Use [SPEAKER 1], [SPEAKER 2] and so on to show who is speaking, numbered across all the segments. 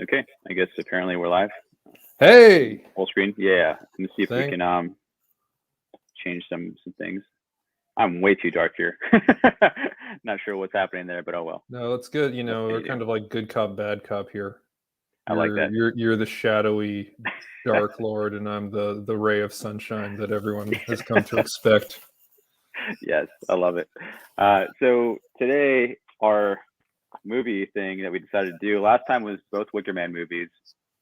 [SPEAKER 1] Okay, I guess apparently we're live.
[SPEAKER 2] Hey!
[SPEAKER 1] Full screen. Yeah. Let me see if we
[SPEAKER 2] Thank-
[SPEAKER 1] can change some things. I'm way too dark here. Not sure what's happening there, but oh well.
[SPEAKER 2] No, that's good. You
[SPEAKER 1] What
[SPEAKER 2] know,
[SPEAKER 1] can
[SPEAKER 2] we're
[SPEAKER 1] you do?
[SPEAKER 2] kind of like good cop, bad cop here.
[SPEAKER 1] I like that.
[SPEAKER 2] You're the shadowy Dark Lord, and I'm the ray of sunshine that everyone has come to expect.
[SPEAKER 1] Yes, I love it. So today our movie thing that we decided to do last time was both Wicker Man movies.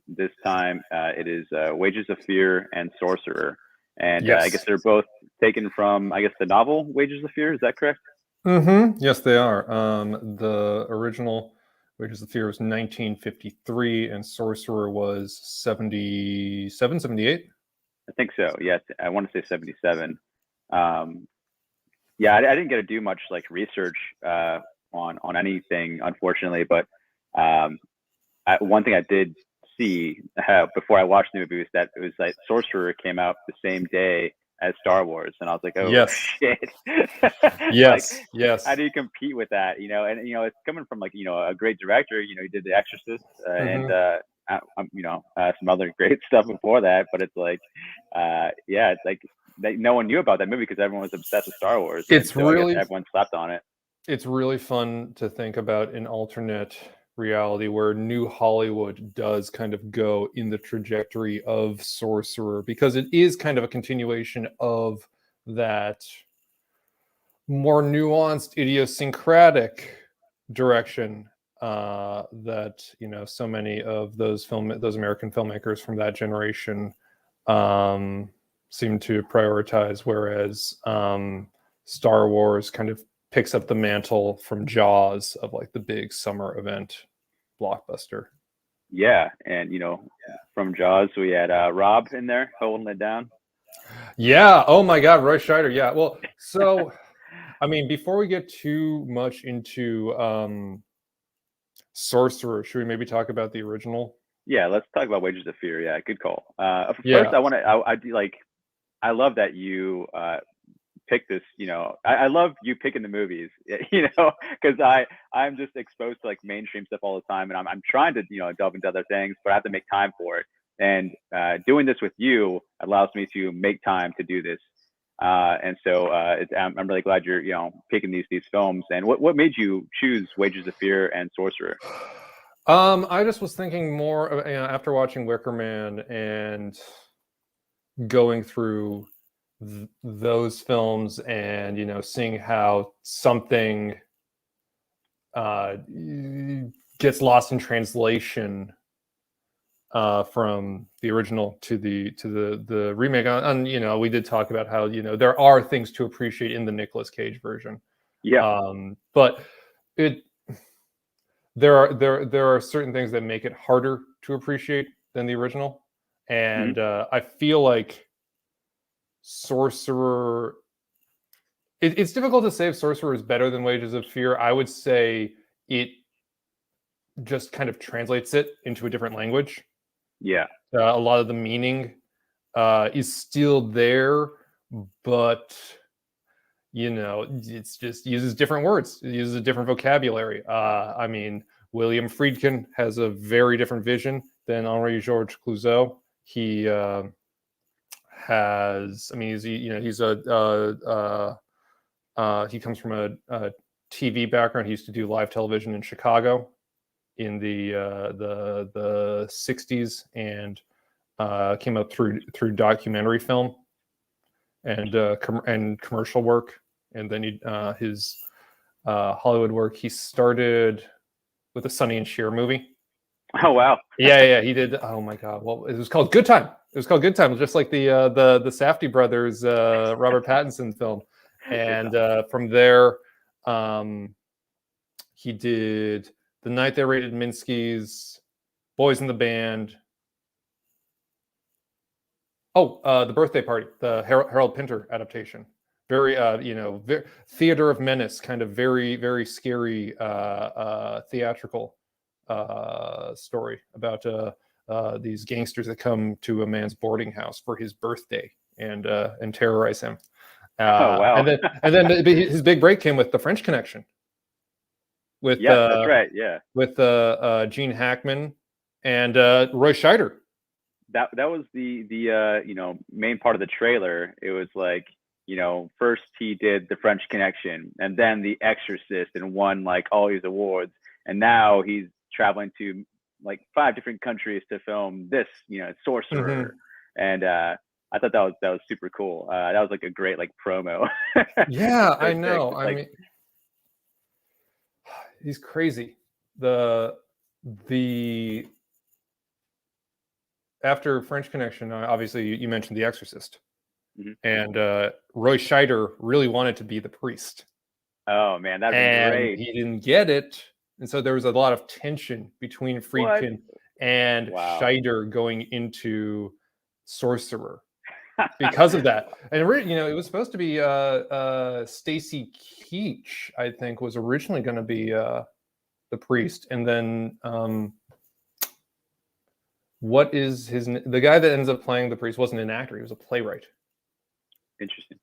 [SPEAKER 1] This time it is Wages of Fear and Sorcerer. And
[SPEAKER 2] Yes.
[SPEAKER 1] I guess they're both taken from, I guess, the novel Wages of Fear. Is that correct?
[SPEAKER 2] Mm-hmm. Yes, they are. The original Wages of Fear was 1953, and Sorcerer was 77, 78.
[SPEAKER 1] I think so. Yes, I want to say 77. Yeah, I didn't get to do much like research on anything, unfortunately. But one thing I did see before I watched the movie was that it was like Sorcerer came out the same day as Star Wars, and I was like, oh
[SPEAKER 2] Yes.
[SPEAKER 1] shit.
[SPEAKER 2] Yes,
[SPEAKER 1] Like,
[SPEAKER 2] yes.
[SPEAKER 1] how do you compete with that? And it's coming from like a great director. He did The Exorcist and some other great stuff before that. But it's like, yeah, it's like no one knew about that movie because everyone was obsessed with Star Wars.
[SPEAKER 2] It's
[SPEAKER 1] so I
[SPEAKER 2] really
[SPEAKER 1] guess everyone slept on it.
[SPEAKER 2] It's really fun to think about an alternate reality where New Hollywood does kind of go in the trajectory of Sorcerer, because it is kind of a continuation of that more nuanced, idiosyncratic direction that so many of those American filmmakers from that generation seem to prioritize, whereas Star Wars kind of picks up the mantle from Jaws of like the big summer event blockbuster.
[SPEAKER 1] Yeah, and from Jaws we had Rob in there holding it down.
[SPEAKER 2] Yeah. Oh my God, Roy Scheider. Yeah. Well, so I mean, before we get too much into Sorcerer, should we maybe talk about the original?
[SPEAKER 1] Yeah, let's talk about Wages of Fear. Yeah, good call.
[SPEAKER 2] Yeah.
[SPEAKER 1] First, I do like. I love that you pick this. I love you picking the movies. Because I'm just exposed to like mainstream stuff all the time, and I'm trying to delve into other things, but I have to make time for it. And doing this with you allows me to make time to do this. And so I'm really glad you're picking these films. And what made you choose Wages of Fear and Sorcerer?
[SPEAKER 2] I just was thinking more after watching Wicker Man and going through those films, and seeing how something gets lost in translation from the original to the remake. And we did talk about how there are things to appreciate in the Nicolas Cage version.
[SPEAKER 1] Yeah.
[SPEAKER 2] But there are certain things that make it harder to appreciate than the original, and I feel like Sorcerer. It's difficult to say if Sorcerer is better than Wages of Fear. I would say it just kind of translates it into a different language.
[SPEAKER 1] Yeah.
[SPEAKER 2] A lot of the meaning is still there, but it's just uses different words. It uses a different vocabulary. I mean, William Friedkin has a very different vision than Henri Georges Clouzot. He has, I mean, he's he comes from a TV background. He used to do live television in Chicago in the 60s, and came up through documentary film and commercial work, and then his Hollywood work. He started with a Sonny and Cher movie.
[SPEAKER 1] Oh wow!
[SPEAKER 2] Yeah, he did. Oh my God! Well, it was called Good Time. It was called Good Time, just like the Safdie brothers Robert Pattinson film. And from there, he did The Night They Raided Minsky's, Boys in the Band. Oh, The Birthday Party, the Harold Pinter adaptation. Very, very Theater of Menace, kind of very, very scary theatrical story about these gangsters that come to a man's boarding house for his birthday and terrorize him.
[SPEAKER 1] Oh wow!
[SPEAKER 2] And then his big break came with The French Connection. With
[SPEAKER 1] that's right. Yeah.
[SPEAKER 2] With Gene Hackman and Roy Scheider.
[SPEAKER 1] That was the you know, main part of the trailer. It was like, you know, first he did The French Connection and then The Exorcist and won like all these awards, and now he's traveling to like 5 different countries to film this, you know, Sorcerer. And I thought that was super cool. That was like a great like promo.
[SPEAKER 2] Yeah, I know.
[SPEAKER 1] Like,
[SPEAKER 2] I mean, he's crazy. The after French Connection, obviously you mentioned The Exorcist, and Roy Scheider really wanted to be the priest.
[SPEAKER 1] Oh man, that'd be
[SPEAKER 2] and
[SPEAKER 1] great.
[SPEAKER 2] He didn't get it, and so there was a lot of tension between Friedkin and Scheider going into Sorcerer because of that. And you know, it was supposed to be Stacy Keach, I think, was originally going to be the priest, and then what is the guy that ends up playing the priest wasn't an actor; he was a playwright.
[SPEAKER 1] Interesting.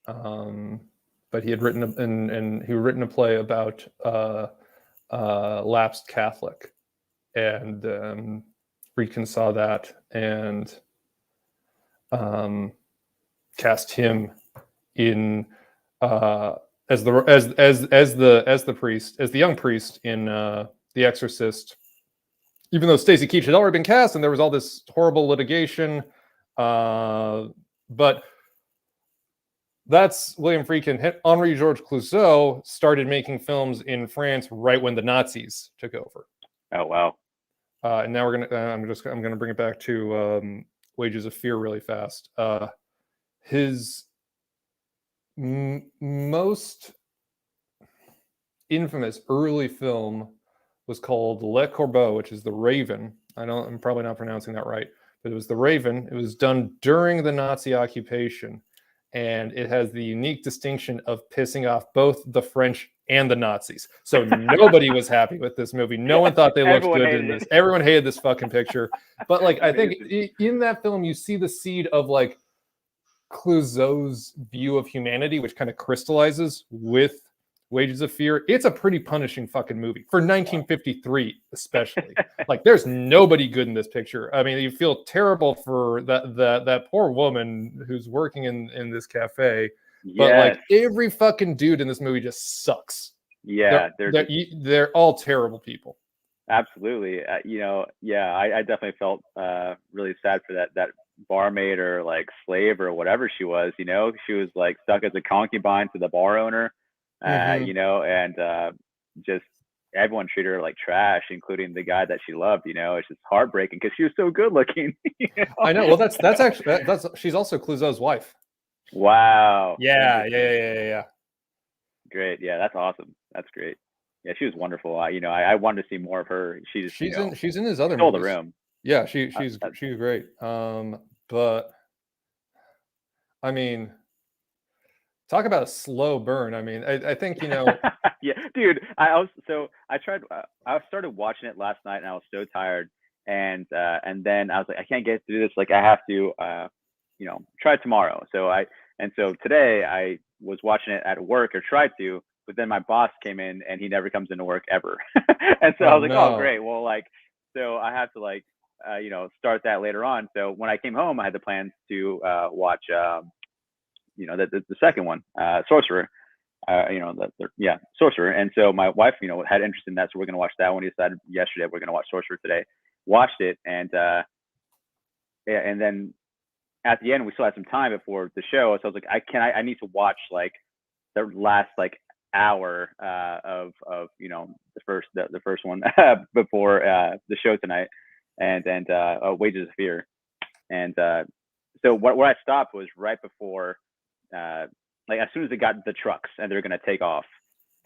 [SPEAKER 2] But he had written a play about lapsed Catholic, and Friedkin saw that and cast him in as the priest, as the young priest in The Exorcist. Even though Stacy Keach had already been cast, and there was all this horrible litigation, but that's William Friedkin. Henri Georges Clouzot started making films in France right when the Nazis took over.
[SPEAKER 1] Oh wow!
[SPEAKER 2] And now I'm gonna bring it back to Wages of Fear really fast. His most infamous early film was called Le Corbeau, which is The Raven. I'm probably not pronouncing that right, but it was The Raven. It was done during the Nazi occupation, and it has the unique distinction of pissing off both the French and the Nazis. So nobody was happy with this movie. No one thought they looked good in this. Everyone hated this fucking picture. But like, I think in that film, you see the seed of like Clouzot's view of humanity, which kind of crystallizes with Wages of Fear. It's a pretty punishing fucking movie for 1953, especially. Like, there's nobody good in this picture. I mean, you feel terrible for that poor woman who's working in this cafe. But like, every fucking dude in this movie just sucks.
[SPEAKER 1] Yeah,
[SPEAKER 2] they're all terrible people.
[SPEAKER 1] Absolutely. You know, yeah, I definitely felt really sad for that barmaid or like slave or whatever she was. You know, she was like stuck as a concubine to the bar owner. You know, and just everyone treated her like trash, including the guy that she loved. You know, it's just heartbreaking because she was so good looking. You know?
[SPEAKER 2] I know. Well, that's actually she's also Clouzot's wife.
[SPEAKER 1] Wow.
[SPEAKER 2] Yeah.
[SPEAKER 1] Great. Yeah, that's awesome. That's great. Yeah, she was wonderful. You know, I wanted to see more of her. She's in
[SPEAKER 2] his other
[SPEAKER 1] movies.
[SPEAKER 2] The Room. Yeah, she's great. But I mean, talk about a slow burn. I mean, I think, you know.
[SPEAKER 1] Yeah, dude. I started watching it last night, and I was so tired. And then I was like, I can't get through this. Like, I have to, you know, try it tomorrow. So today I was watching it at work, or tried to, but then my boss came in, and he never comes into work ever. And so I was like, oh great. Well, like, so I have to like, you know, start that later on. So when I came home, I had the plans to watch, you know, the second one, Sorcerer. You know, Sorcerer. And so my wife, you know, had interest in that, so we're gonna watch that one. We decided yesterday we're gonna watch Sorcerer today. Watched it, and and then at the end we still had some time before the show, so I was like, I need to watch like the last like hour of you know, the first one before the show tonight, and Wages of Fear. And so where I stopped was right before, like as soon as they got the trucks and they're gonna take off,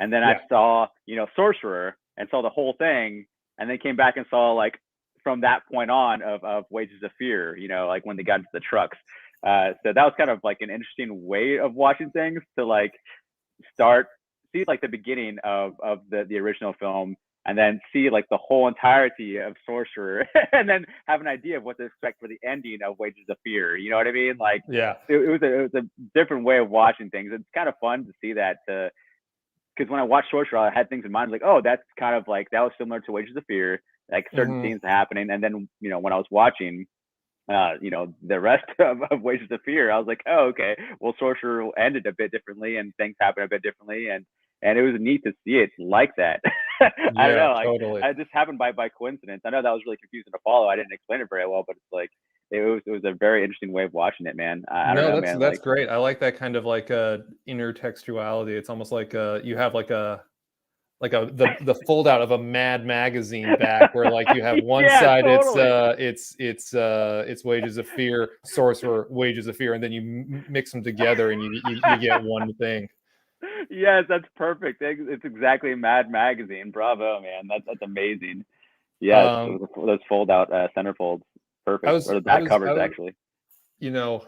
[SPEAKER 1] and then I saw, you know, Sorcerer, and saw the whole thing, and then came back and saw like from that point on of Wages of Fear, you know, like when they got into the trucks. So that was kind of like an interesting way of watching things, to like see like the beginning of the original film, and then see like the whole entirety of Sorcerer, and then have an idea of what to expect for the ending of Wages of Fear. You know what I mean? Like,
[SPEAKER 2] yeah,
[SPEAKER 1] it was a different way of watching things. It's kind of fun to see that, to because when I watched Sorcerer, I had things in mind like, oh, that's kind of like that was similar to Wages of Fear, like certain
[SPEAKER 2] Mhm.
[SPEAKER 1] scenes happening, and then when I was watching the rest of Wages of Fear, I was like, oh, okay, well, Sorcerer ended a bit differently and things happened a bit differently, and it was neat to see it like that. I don't
[SPEAKER 2] Yeah,
[SPEAKER 1] know, like
[SPEAKER 2] totally.
[SPEAKER 1] it just happened by coincidence. I know that was really confusing to follow. I didn't explain it very well, but it's like it was a very interesting way of watching it, man. I don't
[SPEAKER 2] No,
[SPEAKER 1] know,
[SPEAKER 2] that's
[SPEAKER 1] man.
[SPEAKER 2] that's
[SPEAKER 1] Like,
[SPEAKER 2] great. I like that kind of like intertextuality. It's almost like you have like the fold out of a Mad magazine back where like you have one
[SPEAKER 1] yeah,
[SPEAKER 2] side
[SPEAKER 1] totally.
[SPEAKER 2] it's Wages of Fear, Sorcerer, Wages of Fear, and then you mix them together and you get one thing.
[SPEAKER 1] Yes, that's perfect. It's exactly Mad Magazine. Bravo, man. That's amazing. Yes,
[SPEAKER 2] Um,
[SPEAKER 1] those fold out centerfolds.
[SPEAKER 2] I
[SPEAKER 1] Perfect.
[SPEAKER 2] was
[SPEAKER 1] Or the
[SPEAKER 2] I
[SPEAKER 1] back
[SPEAKER 2] was I
[SPEAKER 1] covers,
[SPEAKER 2] was
[SPEAKER 1] actually.
[SPEAKER 2] you know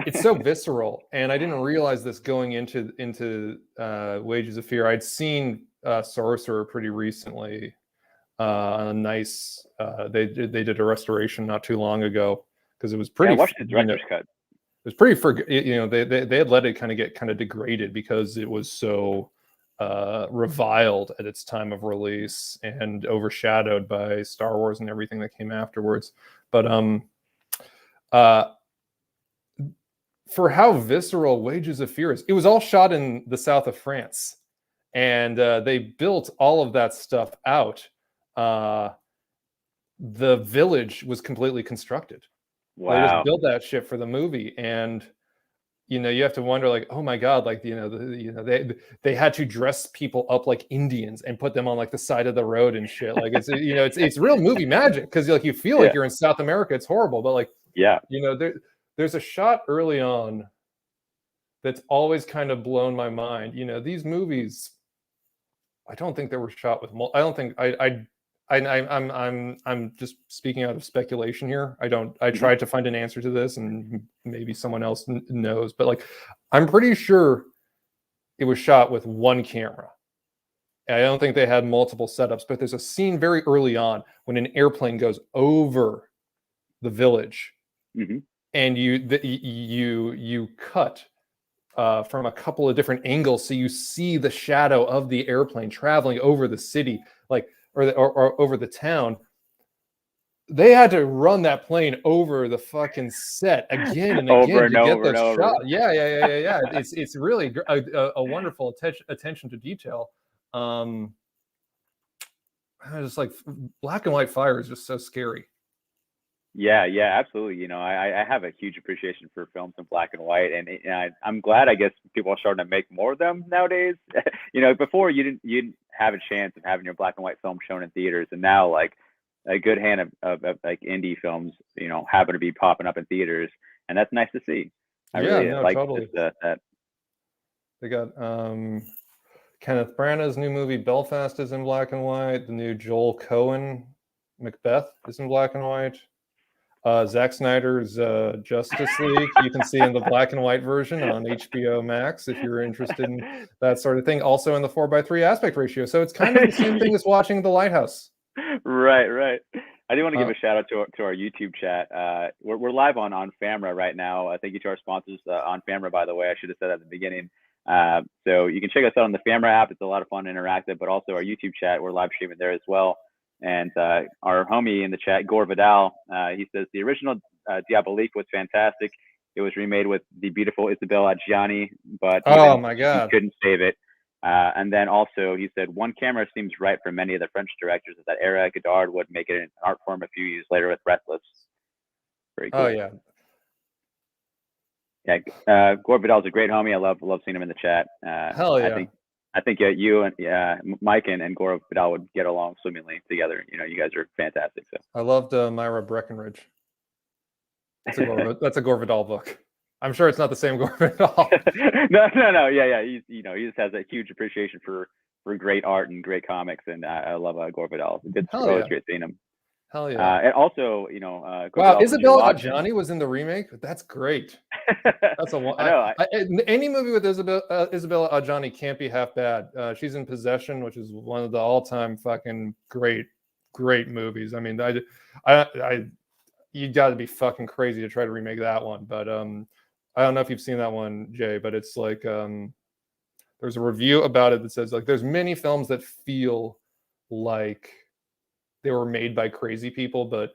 [SPEAKER 2] it's so visceral, and I didn't realize this going into Wages of Fear. I'd seen Sorcerer pretty recently. A nice they did a restoration not too long ago because it was
[SPEAKER 1] Yeah, I
[SPEAKER 2] pretty
[SPEAKER 1] watched the
[SPEAKER 2] you know
[SPEAKER 1] director's cut.
[SPEAKER 2] it was pretty they had let it kind of get kind of degraded because it was so reviled at its time of release and overshadowed by Star Wars and everything that came afterwards. But uh for how visceral Wages of Fear is, it was all shot in the south of France, and they built all of that stuff out. The village was completely constructed. They just
[SPEAKER 1] Wow.
[SPEAKER 2] built that shit for the movie, and you have to wonder, like, oh my god, like they had to dress people up like Indians and put them on like the side of the road and shit. Like it's real movie magic because like you feel like
[SPEAKER 1] Yeah.
[SPEAKER 2] you're in South America. It's horrible, but like
[SPEAKER 1] Yeah.
[SPEAKER 2] there's a shot early on that's always kind of blown my mind. These movies, I don't think they were shot with. I don't think I'm just speaking out of speculation here. I don't. I
[SPEAKER 1] Hmm.
[SPEAKER 2] tried to find an answer to this, and maybe someone else knows. But like, I'm pretty sure it was shot with one camera. I don't think they had multiple setups. But there's a scene very early on when an airplane goes over the village,
[SPEAKER 1] Hmm.
[SPEAKER 2] and you cut from a couple of different angles, so you see the shadow of the airplane traveling over the city, like or over the town. They had to run that plane over the fucking set again and
[SPEAKER 1] Over
[SPEAKER 2] again
[SPEAKER 1] and
[SPEAKER 2] to get
[SPEAKER 1] over and
[SPEAKER 2] the shot.
[SPEAKER 1] over.
[SPEAKER 2] Yeah. It's really a wonderful attention to detail. Um, just like black and white fire is just so scary.
[SPEAKER 1] Yeah, yeah, absolutely. I have a huge appreciation for films in black and white, and I'm glad. I guess people are starting to make more of them nowadays. Before you didn't have a chance of having your black and white film shown in theaters, and now like a good hand of like indie films, happen to be popping up in theaters, and that's nice to see. I
[SPEAKER 2] Yeah,
[SPEAKER 1] really
[SPEAKER 2] no,
[SPEAKER 1] like just
[SPEAKER 2] totally.
[SPEAKER 1] that.
[SPEAKER 2] They got Kenneth Branagh's new movie Belfast is in black and white. The new Joel Cohen Macbeth is in black and white. Zack Snyder's Justice League you can see in the black and white version on HBO Max if you're interested in that sort of thing. Also in the 4:3 aspect ratio, so it's kind of the same thing as watching The Lighthouse.
[SPEAKER 1] Right, right. I do want to give
[SPEAKER 2] Uh,
[SPEAKER 1] a shout out to our YouTube chat. We're live on Famra right now. Thank you to our sponsors on Famra, by the way. I should have said that at the beginning. So you can check us out on the Famra app. It's a lot of fun and interactive, but also our YouTube chat. We're live streaming there as well. And our homie in the chat, Gore Vidal, he says the original Diabolique was fantastic. It was remade with the beautiful Isabelle Adjani, but
[SPEAKER 2] oh
[SPEAKER 1] even
[SPEAKER 2] my
[SPEAKER 1] he
[SPEAKER 2] god.
[SPEAKER 1] couldn't save it. And then also he said one camera seems right for many of the French directors of that era. Godard would make it an art form a few years later with Breathless. Very
[SPEAKER 2] Oh
[SPEAKER 1] cool.
[SPEAKER 2] yeah.
[SPEAKER 1] Yeah, Gore Vidal's a great homie. I love seeing him in the chat.
[SPEAKER 2] Hell
[SPEAKER 1] I
[SPEAKER 2] yeah.
[SPEAKER 1] think you and Mike and Gore Vidal would get along swimmingly together. You guys are fantastic. So
[SPEAKER 2] I loved Myra Breckenridge. That's a Gore Vidal book. I'm sure it's not the same Gore Vidal.
[SPEAKER 1] no. Yeah. He just has a huge appreciation for great art and great comics, and I love Gore Vidal.
[SPEAKER 2] Hell
[SPEAKER 1] Always
[SPEAKER 2] yeah.
[SPEAKER 1] great seeing him.
[SPEAKER 2] Hell yeah.
[SPEAKER 1] And also, Gore
[SPEAKER 2] Wow,
[SPEAKER 1] Vidal from
[SPEAKER 2] Isabella
[SPEAKER 1] Gelatin.
[SPEAKER 2] Adjani was in the remake. That's great. That's
[SPEAKER 1] I know.
[SPEAKER 2] any movie with Isabella Adjani can't be half bad. She's in Possession, which is one of the all-time fucking great movies. I mean, you got to be fucking crazy to try to remake that one. But I don't know if you've seen that one, Jay. But it's like There's a review about it that says like there's many films that feel like they were made by crazy people, but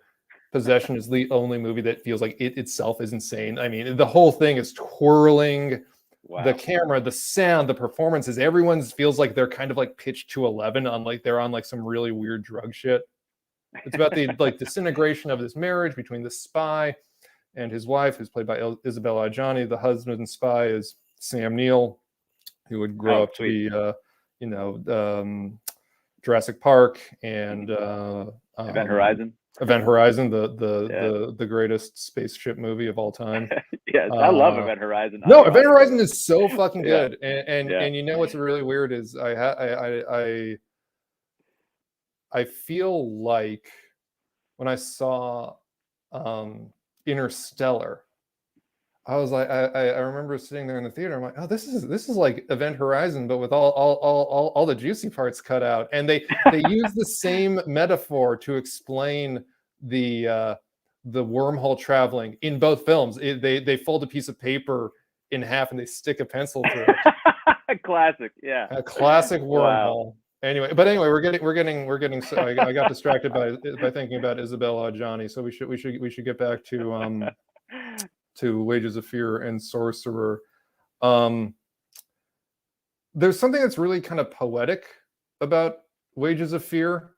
[SPEAKER 2] Possession is the only movie that feels like it itself is insane. I mean, the whole thing is twirling.
[SPEAKER 1] Wow.
[SPEAKER 2] The camera, the sound, the performances, everyone feels like they're kind of like pitched to 11 on like they're on like some really weird drug shit. It's about the like disintegration of this marriage between the spy and his wife, who's played by Isabella Adjani. The husband and spy is Sam Neill, who would grow up
[SPEAKER 1] sweet.
[SPEAKER 2] to be, Jurassic Park and
[SPEAKER 1] Event Horizon.
[SPEAKER 2] Event Horizon, the greatest spaceship movie of all time.
[SPEAKER 1] Yes, I love Event Horizon.
[SPEAKER 2] No, Event Horizon is so fucking good.
[SPEAKER 1] Yeah.
[SPEAKER 2] And you know what's really weird is I feel like when I saw Interstellar, I was like, I remember sitting there in the theater. I'm like, oh, this is like Event Horizon, but with all the juicy parts cut out. And they use the same metaphor to explain the wormhole traveling in both films. They fold a piece of paper in half and they stick a pencil through it.
[SPEAKER 1] Classic, yeah.
[SPEAKER 2] A classic wormhole.
[SPEAKER 1] Wow.
[SPEAKER 2] Anyway, we're getting. So I got distracted by thinking about Isabella Adjani. So we should get back to Wages of Fear and Sorcerer. There's something that's really kind of poetic about Wages of Fear.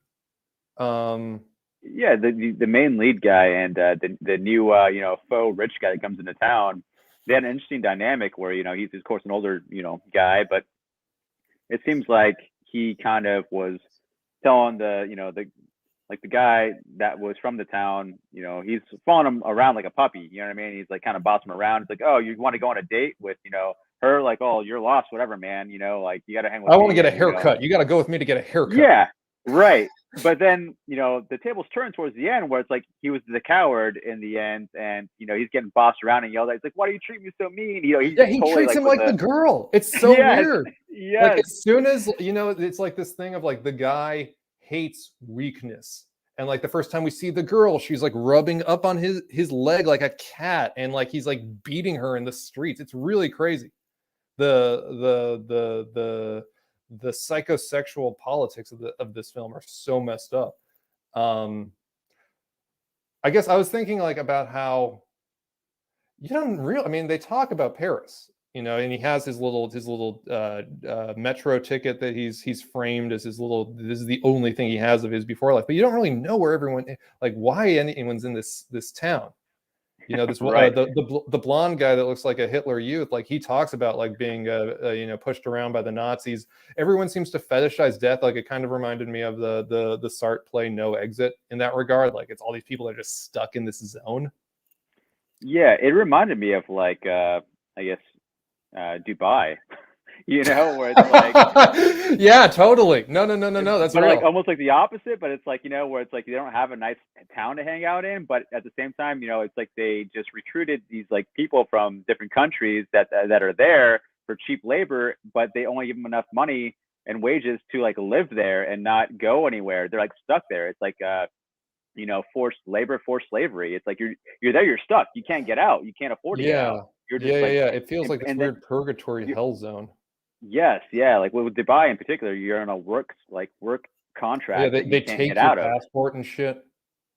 [SPEAKER 1] Yeah, the main lead guy and the new faux rich guy that comes into town. They had an interesting dynamic where he's of course an older guy, but it seems like he kind of was telling the guy that was from the town, he's following him around like a puppy, you know what I mean? He's like kind of bossing him around. It's like, oh, you want to go on a date with, her? Like, oh, you're lost, whatever, man. Like you got to hang with me.
[SPEAKER 2] I want to get a haircut. You got to go with me to get a haircut.
[SPEAKER 1] Yeah, right. But then, the tables turn towards the end where it's like he was the coward in the end, and he's getting bossed around and yelled at. He's like, "Why do you treat me so mean?"
[SPEAKER 2] He
[SPEAKER 1] totally,
[SPEAKER 2] treats him like the girl. It's so weird.
[SPEAKER 1] Yes.
[SPEAKER 2] Like as soon as it's like this thing of like the guy hates weakness, and like the first time we see the girl, she's like rubbing up on his leg like a cat, and like he's like beating her in the streets. It's really crazy. The psychosexual politics of this film are so messed up. I guess I was thinking like about how they talk about Paris, and he has his little metro ticket that he's framed as this is the only thing he has of his before life, but you don't really know where everyone, like why anyone's in this town. This
[SPEAKER 1] right.
[SPEAKER 2] The blonde guy that looks like a Hitler Youth, like he talks about like being pushed around by the Nazis. Everyone seems to fetishize death. Like it kind of reminded me of the Sartre play No Exit in that regard. Like it's all these people that are just stuck in this zone.
[SPEAKER 1] Yeah, it reminded me of like I guess Dubai. Where it's like
[SPEAKER 2] yeah, totally. No. That's
[SPEAKER 1] but
[SPEAKER 2] real.
[SPEAKER 1] like almost like the opposite, but it's like, where it's like they don't have a nice town to hang out in, but at the same time, it's like they just recruited these like people from different countries that are there for cheap labor, but they only give them enough money and wages to like live there and not go anywhere. They're like stuck there. It's like forced labor, forced slavery. It's like you're there, you're stuck. You can't get out. You can't afford to get out. You're just
[SPEAKER 2] It feels like this weird purgatory hell zone.
[SPEAKER 1] Yes, yeah. Like with Dubai in particular, you're on a work contract.
[SPEAKER 2] Yeah, they take your passport and shit.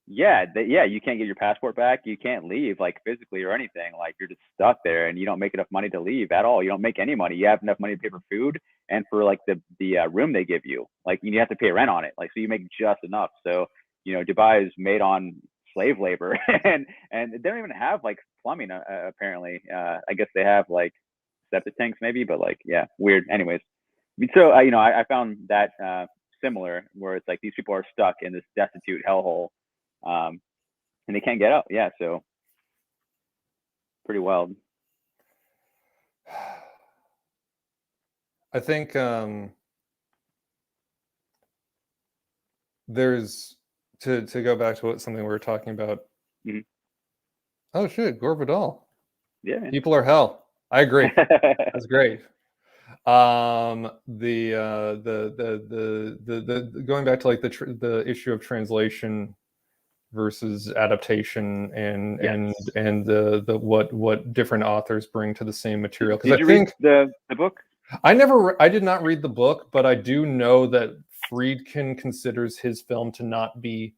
[SPEAKER 1] Yeah, you can't get your passport back. You can't leave like physically or anything. Like you're just stuck there, and you don't make enough money to leave at all. You don't make any money. You have enough money to pay for food and for like the room they give you. Like you have to pay rent on it. Like so you make just enough. So Dubai is made on slave labor, and they don't even have like plumbing apparently. I guess they have like septic tanks maybe, but like yeah, weird. Anyways, so I found that similar, where it's like these people are stuck in this destitute hellhole, and they can't get out. Yeah, so pretty wild.
[SPEAKER 2] I think there's to go back to something we were talking about.
[SPEAKER 1] Mm-hmm.
[SPEAKER 2] Oh shit, Gore Vidal.
[SPEAKER 1] Yeah, man.
[SPEAKER 2] People are hell. I agree. That's great. The going back to like the issue of translation versus adaptation and the what different authors bring to the same material.
[SPEAKER 1] Did you read the book?
[SPEAKER 2] I did not read the book, but I do know that Friedkin considers his film to not be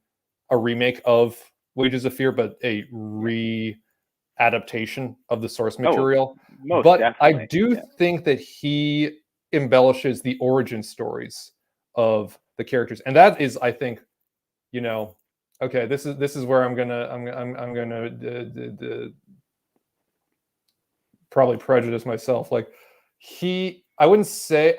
[SPEAKER 2] a remake of Wages of Fear, but a re-adaptation of the source material.
[SPEAKER 1] Most
[SPEAKER 2] But I
[SPEAKER 1] definitely.
[SPEAKER 2] do think that he embellishes the origin stories of the characters, and that is, I think, okay, this is where I'm gonna probably prejudice myself. Like I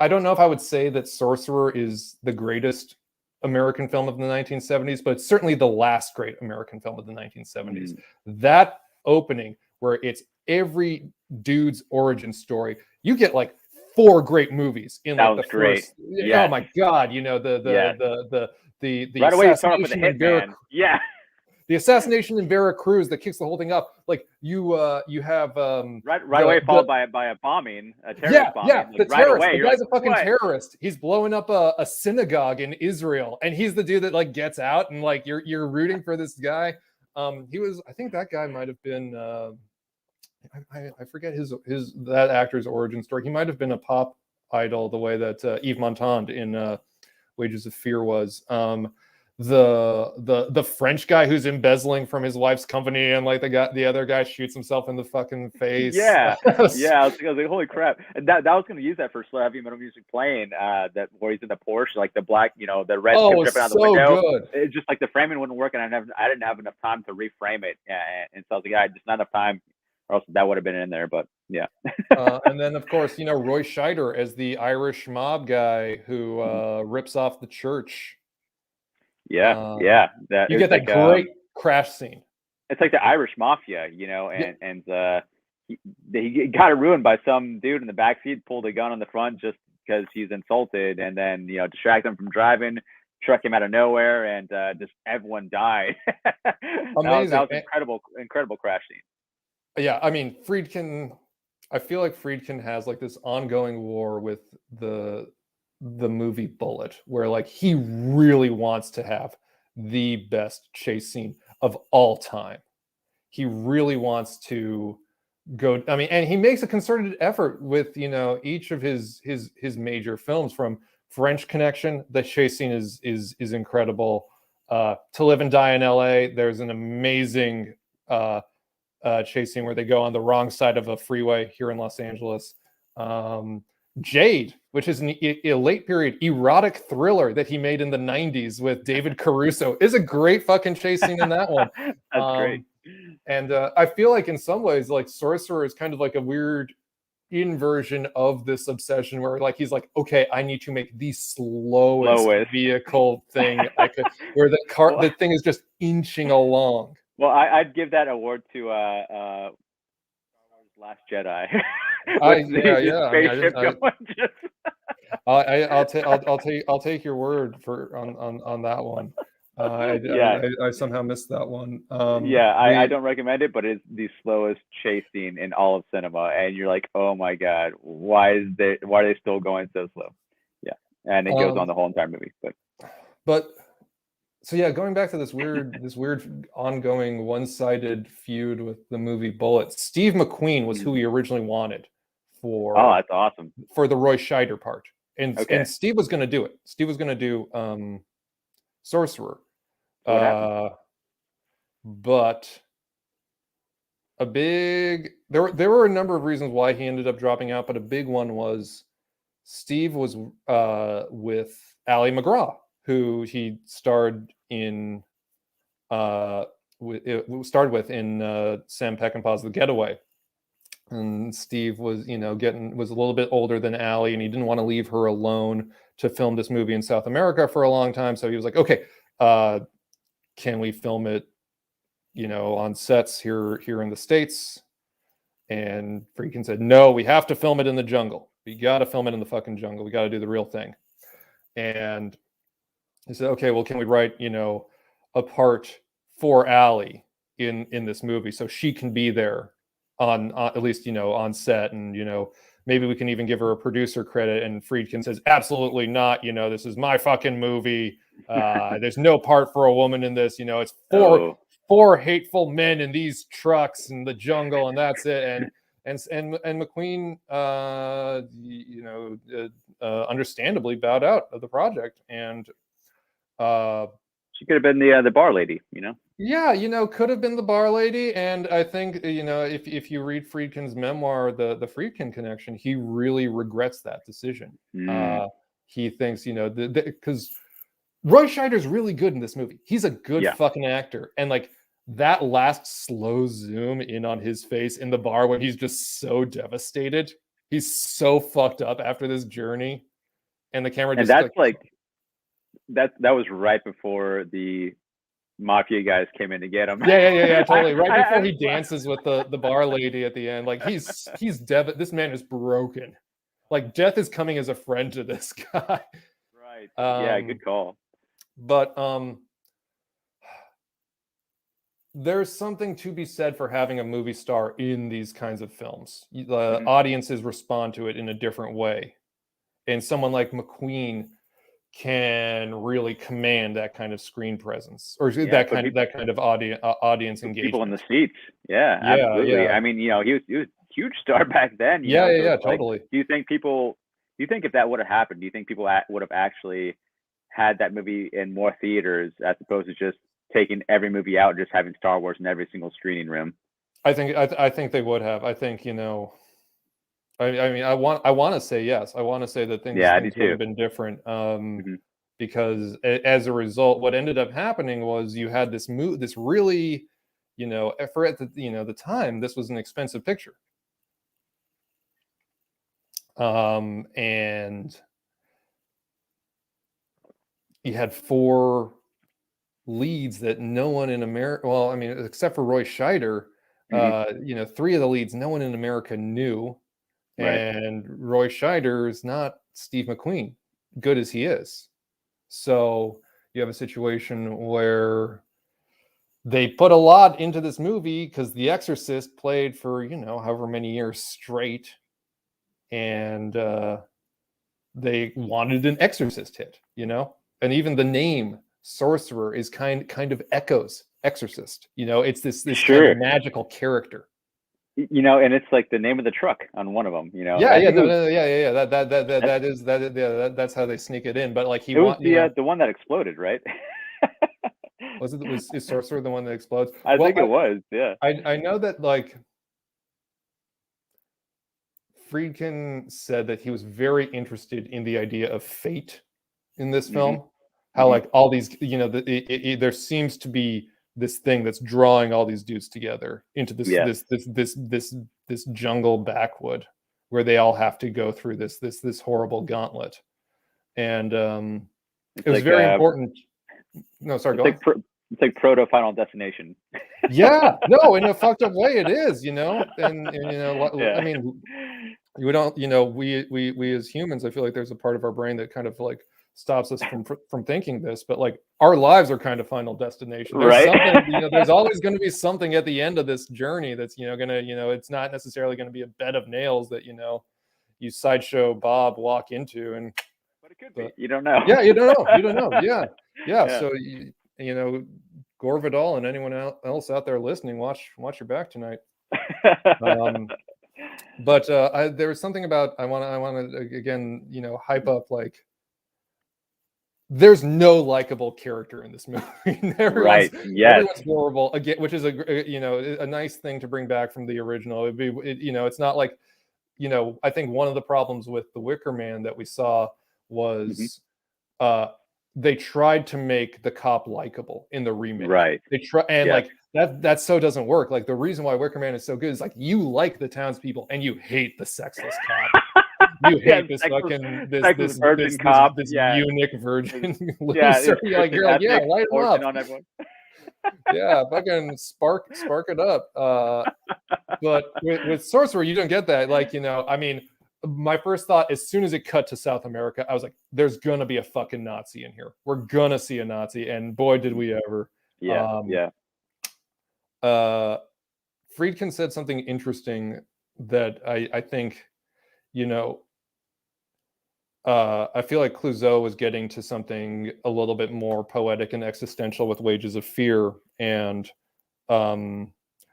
[SPEAKER 2] don't know if I would say that Sorcerer is the greatest American film of the 1970s, but it's certainly the last great American film of the 1970s. That opening where it's every dude's origin story, you get like 4 great movies in like the
[SPEAKER 1] great.
[SPEAKER 2] first. Yes. Oh my god, the
[SPEAKER 1] right away you start off with a
[SPEAKER 2] hitman.
[SPEAKER 1] Yeah.
[SPEAKER 2] The assassination in Veracruz that kicks the whole thing up. Like you have
[SPEAKER 1] right away followed by a bombing, a terrorist bombing.
[SPEAKER 2] Yeah,
[SPEAKER 1] like,
[SPEAKER 2] the
[SPEAKER 1] right
[SPEAKER 2] terrorist.
[SPEAKER 1] away,
[SPEAKER 2] the guy's a fucking
[SPEAKER 1] what?
[SPEAKER 2] terrorist. He's blowing up a synagogue in Israel, and he's the dude that like gets out, and like you're rooting for this guy. He was. I think that guy might have been. I forget that actor's origin story. He might have been a pop idol, the way that Yves Montand in Wages of Fear was. The French guy who's embezzling from his wife's company, and like the other guy shoots himself in the fucking face.
[SPEAKER 1] Yeah. I was like, holy crap. And that was going to use that for slow heavy metal music playing, that where he's in the Porsche, like the black, the red dripping out the window.
[SPEAKER 2] Good.
[SPEAKER 1] It's just like the framing wouldn't work, and I didn't have enough time to reframe it. And so I was like, just not enough time, or else that would have been in there. But yeah.
[SPEAKER 2] And then of course, Roy Scheider as the Irish mob guy who rips off the church.
[SPEAKER 1] Yeah.
[SPEAKER 2] You get that great crash scene.
[SPEAKER 1] It's like the Irish mafia, and he got it ruined by some dude in the backseat, pulled a gun on the front just because he's insulted, and then distract him from driving, struck him out of nowhere, and just everyone died.
[SPEAKER 2] Amazing.
[SPEAKER 1] That was incredible crash scene.
[SPEAKER 2] Yeah, I mean, Friedkin. I feel like Friedkin has like this ongoing war with the movie Bullet, where like he really wants to have the best chase scene of all time. He really wants to go. I mean, and he makes a concerted effort with each of his major films. From French Connection, the chase scene is incredible. To Live and Die in L.A., there's an amazing chase scene where they go on the wrong side of a freeway here in Los Angeles. Jade, which is a late period erotic thriller that he made in the 90s with David Caruso, is a great fucking chase scene in that one.
[SPEAKER 1] That's great.
[SPEAKER 2] And I feel like in some ways, like Sorcerer is kind of like a weird inversion of this obsession where like he's like, okay, I need to make the slowest vehicle thing I could, where the thing is just inching along.
[SPEAKER 1] Well, I'd give that award to Last Jedi.
[SPEAKER 2] I'll take your word on that one. I somehow missed that one.
[SPEAKER 1] I don't recommend it, but it's the slowest chase scene in all of cinema, and you're like, oh my god, why are they still going so slow? Yeah, and it goes on the whole entire movie.
[SPEAKER 2] But so yeah, going back to this weird ongoing one-sided feud with the movie Bullet. Steve McQueen was who he originally wanted for.
[SPEAKER 1] Oh, that's awesome.
[SPEAKER 2] For the Roy Scheider part, and Steve was going to do it. Steve was going to do Sorcerer. But there were a number of reasons why he ended up dropping out, but a big one was Steve was with Ali MacGraw, who he starred in Sam Peckinpah's The Getaway. And Steve was, was a little bit older than Ali, and he didn't want to leave her alone to film this movie in South America for a long time. So he was like, okay, can we film it, on sets here in the States? And Friedkin said, no, we have to film it in the jungle. We got to film it in the fucking jungle. We got to do the real thing. And he said, okay, well, can we write, a part for Ali in this movie so she can be there on at least, on set, and, maybe we can even give her a producer credit. And Friedkin says, absolutely not. This is my fucking movie. There's no part for a woman in this. It's four hateful men in these trucks in the jungle, and that's it. And and McQueen, understandably bowed out of the project, and
[SPEAKER 1] she could have been the bar lady,
[SPEAKER 2] Yeah, could have been the bar lady, and I think if you read Friedkin's memoir, the Friedkin Connection, he really regrets that decision. He thinks because Roy Scheider's really good in this movie. He's a good fucking actor, and like that last slow zoom in on his face in the bar when he's just so devastated, he's so fucked up after this journey, and the camera just
[SPEAKER 1] that's that was right before the mafia guys came in to get him.
[SPEAKER 2] Yeah, totally. Right before he dances with the bar lady at the end, like he's this man is broken. Like death is coming as a friend to this guy.
[SPEAKER 1] Right. Yeah, good call.
[SPEAKER 2] But there's something to be said for having a movie star in these kinds of films. The audiences respond to it in a different way, and someone like McQueen can really command that kind of screen presence, or that kind of audience engagement.
[SPEAKER 1] People in the seats. Yeah, absolutely.
[SPEAKER 2] Yeah.
[SPEAKER 1] I mean, he was a huge star back then.
[SPEAKER 2] Totally.
[SPEAKER 1] Do you think if that would have happened, do you think people would have actually had that movie in more theaters as opposed to just taking every movie out and just having Star Wars in every single screening room?
[SPEAKER 2] I think they would have. I think I want to say yes. I want to say that things would have been different. Because as a result, what ended up happening was you had this really, for at the time, this was an expensive picture. And you had 4 leads that no one in America, well, I mean, except for Roy Scheider, 3 of the leads no one in America knew.
[SPEAKER 1] Right.
[SPEAKER 2] And Roy Scheider is not Steve McQueen, good as he is. So you have a situation where they put a lot into this movie because The Exorcist played for, however many years straight. And they wanted an Exorcist hit, and even the name Sorcerer is kind of echoes Exorcist. It's this kind of magical character.
[SPEAKER 1] And it's like the name of the truck on one of them.
[SPEAKER 2] That's how they sneak it in. But like
[SPEAKER 1] it was the one that exploded, right?
[SPEAKER 2] Is Sorcerer the one that explodes?
[SPEAKER 1] I think it was. Yeah.
[SPEAKER 2] I know that like Friedkin said that he was very interested in the idea of fate in this film. How like all these, there seems to be this thing that's drawing all these dudes together into this jungle backwood where they all have to go through this horrible gauntlet. And it was very important. No, sorry, go on.
[SPEAKER 1] It's like proto Final Destination.
[SPEAKER 2] Yeah, no, in a fucked up way it is, I mean, we don't, we as humans, I feel like there's a part of our brain that kind of like stops us from thinking this, but like our lives are kind of Final Destination. There's something, there's always going to be something at the end of this journey that's, gonna, it's not necessarily going to be a bed of nails that, you sideshow Bob walk into, and
[SPEAKER 1] but it could be. You don't know.
[SPEAKER 2] Yeah, you don't know. Yeah. So Gore Vidal and anyone else out there listening, watch your back tonight. But there was something about I want to again, hype up like there's no likable character in this movie. Everyone's horrible again, which is a nice thing to bring back from the original. It's not like I think one of the problems with The Wicker Man that we saw was they tried to make the cop likable in the remake.
[SPEAKER 1] Right.
[SPEAKER 2] They try and like that so doesn't work. Like the reason why Wicker Man is so good is like you like the townspeople and you hate the sexless cop. You hate this fucking this
[SPEAKER 1] virgin cop,
[SPEAKER 2] this eunuch virgin
[SPEAKER 1] loser.
[SPEAKER 2] You're like, yeah, light him up. On everyone. Yeah, fucking spark it up. But with Sorcerer, you don't get that. Like, I mean, my first thought as soon as it cut to South America, I was like, there's gonna be a fucking Nazi in here. We're gonna see a Nazi, and boy, did we ever. Friedkin said something interesting that I think, I feel like Clouseau was getting to something a little bit more poetic and existential with Wages of Fear, and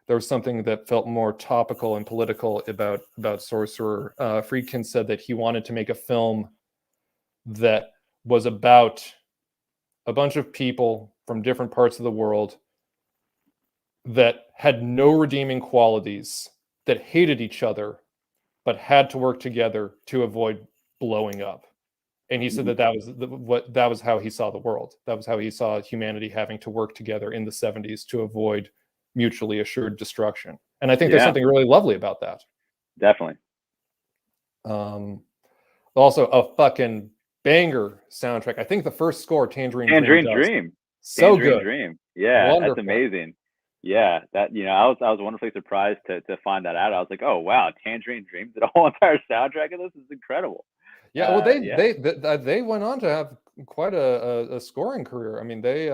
[SPEAKER 2] there was something that felt more topical and political about Sorcerer. Friedkin said that he wanted to make a film that was about a bunch of people from different parts of the world that had no redeeming qualities, that hated each other, but had to work together to avoid blowing up. And he said that that was how he saw the world. That was how he saw humanity having to work together in the 70s to avoid mutually assured destruction. And I think there's something really lovely about that.
[SPEAKER 1] Definitely.
[SPEAKER 2] Also, a fucking banger soundtrack. I think the first score, Tangerine Dream. So
[SPEAKER 1] Tangerine
[SPEAKER 2] good.
[SPEAKER 1] Dream. Yeah,
[SPEAKER 2] wonderful.
[SPEAKER 1] That's amazing. Yeah, that I was wonderfully surprised to find that out. I was like, oh wow, Tangerine Dream did a whole entire soundtrack of this. Is incredible.
[SPEAKER 2] Yeah, well, they went on to have quite a scoring career. I mean, they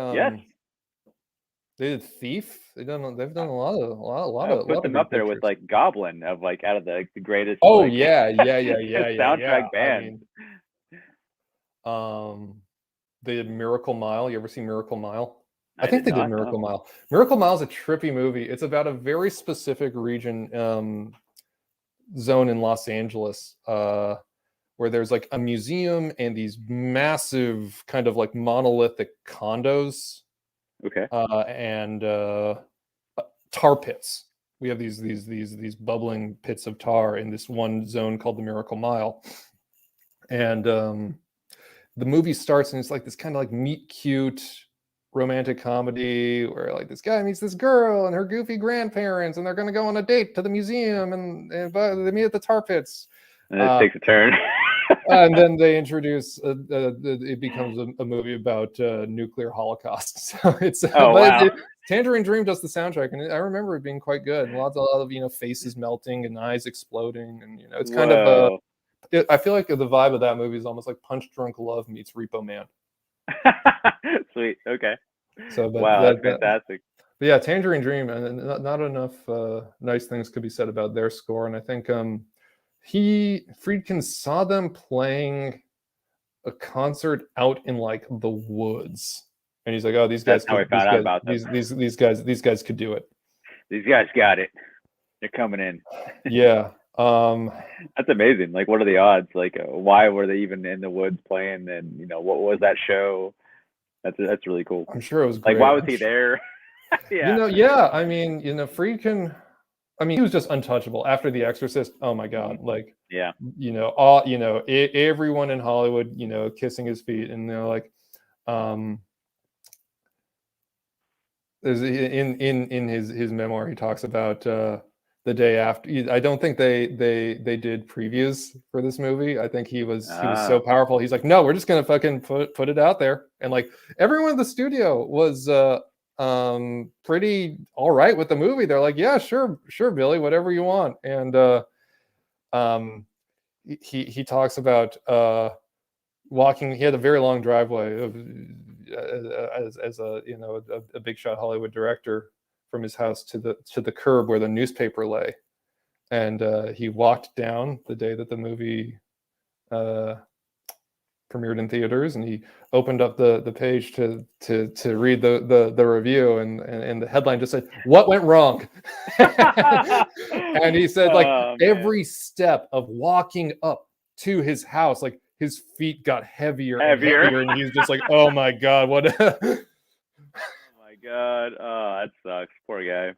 [SPEAKER 2] did Thief. They've done a lot of
[SPEAKER 1] put them up there with like Goblin of like out of the greatest.
[SPEAKER 2] Oh
[SPEAKER 1] like,
[SPEAKER 2] soundtrack
[SPEAKER 1] bands.
[SPEAKER 2] They did Miracle Mile. You ever seen Miracle Mile? I think they did Miracle Mile. Miracle Mile is a trippy movie. It's about a very specific region, zone in Los Angeles, where there's like a museum and these massive kind of like monolithic condos.
[SPEAKER 1] Okay.
[SPEAKER 2] And tar pits. We have these bubbling pits of tar in this one zone called the Miracle Mile. And the movie starts and it's like this kind of like meet cute romantic comedy where like this guy meets this girl and her goofy grandparents and they're going to go on a date to the museum and they meet at the tar pits.
[SPEAKER 1] And it takes a turn.
[SPEAKER 2] And then they introduce it becomes a movie about nuclear holocaust. So it's Tangerine Dream does the soundtrack, and I remember it being quite good. A lot of faces melting and eyes exploding, and it's kind of I feel like the vibe of that movie is almost like Punch Drunk Love meets Repo Man.
[SPEAKER 1] Sweet. Okay.
[SPEAKER 2] So
[SPEAKER 1] that's fantastic.
[SPEAKER 2] But yeah, Tangerine Dream, and not enough nice things could be said about their score, and I think Friedkin saw them playing a concert out in like the woods, and he's like, "Oh, these guys!
[SPEAKER 1] That's how I found out about them.
[SPEAKER 2] These guys could do it.
[SPEAKER 1] These guys got it. They're coming in."
[SPEAKER 2] Yeah,
[SPEAKER 1] that's amazing. Like, what are the odds? Like, why were they even in the woods playing? And what was that show? That's really cool.
[SPEAKER 2] I'm sure it was great.
[SPEAKER 1] Like, why was he there?
[SPEAKER 2] Yeah. I mean, Friedkin. I mean, he was just untouchable after The Exorcist. Oh my God! Like,
[SPEAKER 1] yeah,
[SPEAKER 2] everyone in Hollywood, kissing his feet, and they're like, there's in his memoir, he talks about the day after. I don't think they did previews for this movie. I think he was so powerful. He's like, no, we're just gonna fucking put it out there, and like everyone in the studio was pretty all right with the movie. They're like, yeah, sure Billy, whatever you want. And he talks about walking. He had a very long driveway as a big shot Hollywood director from his house to the curb where the newspaper lay, and he walked down the day that the movie premiered in theaters, and he opened up the page to read the review, and the headline just said, "What went wrong?" And he said, every step of walking up to his house, like his feet got heavier, and he's just like, "Oh my God, what?"
[SPEAKER 1] Oh my God, oh, that sucks. Poor guy.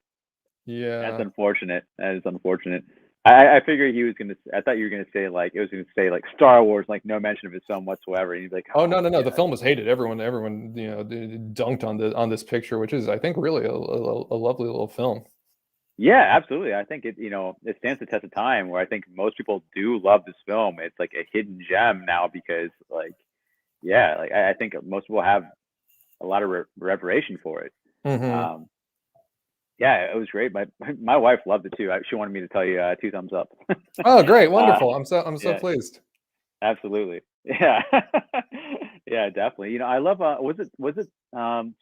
[SPEAKER 2] Yeah,
[SPEAKER 1] that's unfortunate. That is unfortunate. I figured he was gonna. I thought you were gonna say like it was gonna say like Star Wars, like no mention of his film whatsoever. And he's like,
[SPEAKER 2] oh no, the film was hated. Everyone dunked on this picture, which is I think really a lovely little film.
[SPEAKER 1] Yeah, absolutely. I think it stands the test of time. Where I think most people do love this film. It's like a hidden gem now because I think most people have a lot of reverberation for it.
[SPEAKER 2] Mm-hmm.
[SPEAKER 1] Yeah, it was great. My wife loved it too. She wanted me to tell you 2 thumbs up.
[SPEAKER 2] Oh, great, wonderful! I'm so pleased.
[SPEAKER 1] Absolutely, yeah, yeah, definitely. I love. Was it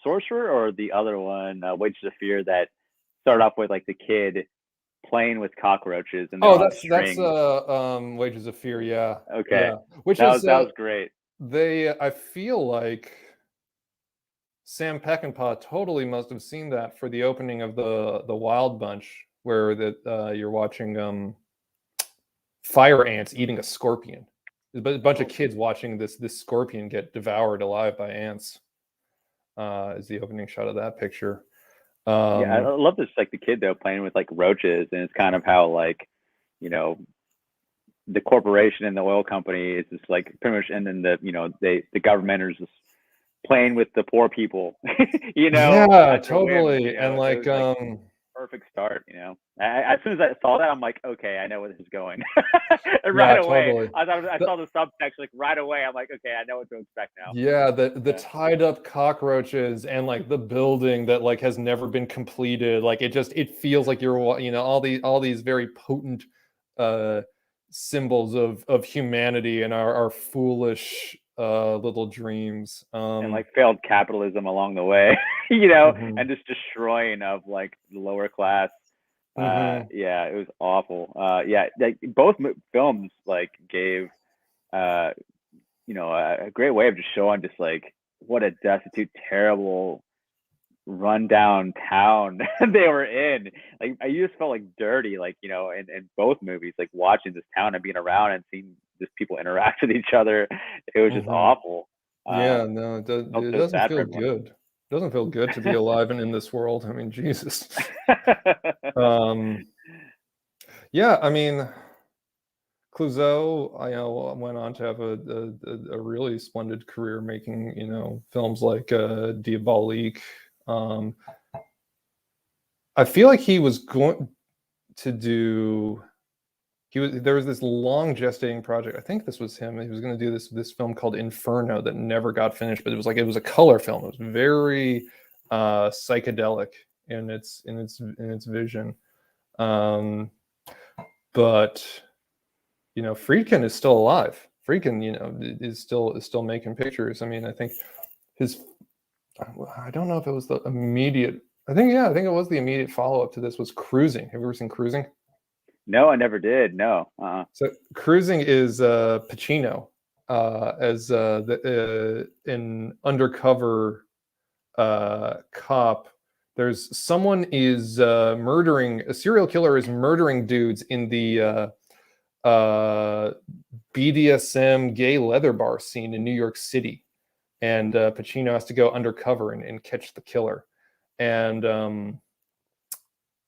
[SPEAKER 1] Sorcerer or the other one, Wages of Fear, that started off with like the kid playing with cockroaches and
[SPEAKER 2] that's Wages of Fear. Yeah.
[SPEAKER 1] Okay.
[SPEAKER 2] Yeah. That was great. I feel like Sam Peckinpah totally must have seen that for the opening of the Wild Bunch, where you're watching fire ants eating a scorpion. There's a bunch of kids watching this scorpion get devoured alive by ants. Is the opening shot of that picture.
[SPEAKER 1] Yeah, I love this, like the kid though playing with like roaches, and it's kind of how like, you know, the corporation and the oil company is just like pretty much, and then the government is just playing with the poor people, you know.
[SPEAKER 2] Yeah,
[SPEAKER 1] For whim,
[SPEAKER 2] totally.
[SPEAKER 1] you know,
[SPEAKER 2] And
[SPEAKER 1] it
[SPEAKER 2] like
[SPEAKER 1] was like perfect start, you know. As soon as I saw that, I'm like, okay, I know where this is going. And right
[SPEAKER 2] yeah,
[SPEAKER 1] away,
[SPEAKER 2] totally.
[SPEAKER 1] I saw the subtext like right away. I'm like, okay, I know what to expect now.
[SPEAKER 2] Yeah, the tied up cockroaches and like the building that like has never been completed. Like it feels like you're, you know, all these very potent symbols of humanity and our foolish little dreams.
[SPEAKER 1] And like failed capitalism along the way, you know,
[SPEAKER 2] Mhm.
[SPEAKER 1] and just destroying of like the lower class.
[SPEAKER 2] Mhm.
[SPEAKER 1] Yeah, it was awful. Yeah, like both films like gave you know, a great way of just showing just like what a destitute, terrible, rundown town they were in. Like I just felt like dirty, like, you know, in both movies, like watching this town and being around and seeing just people interact with each other. It was just
[SPEAKER 2] Mhm.
[SPEAKER 1] awful.
[SPEAKER 2] Yeah, no,
[SPEAKER 1] Felt
[SPEAKER 2] it
[SPEAKER 1] so
[SPEAKER 2] doesn't
[SPEAKER 1] sad for
[SPEAKER 2] feel
[SPEAKER 1] everyone.
[SPEAKER 2] good. It doesn't feel good to be alive and in this world. I mean, Jesus. Um, yeah, I mean, Clouseau, I know, went on to have a really splendid career making, you know, films like Diabolique. Um, I feel like he was going to do. There was this long gestating project. I think this was him. He was going to do this film called Inferno that never got finished, but it was a color film. It was very psychedelic in its vision. But you know, Friedkin is still alive. Friedkin, you know, is still making pictures. I mean, I think his. I don't know if it was the immediate. I think it was the immediate follow up to this was Cruising. Have you ever seen Cruising?
[SPEAKER 1] No, I never did. No.
[SPEAKER 2] So Cruising is Pacino as an undercover cop. There's someone is murdering a serial killer is murdering dudes in the BDSM gay leather bar scene in New York City, and Pacino has to go undercover and catch the killer. And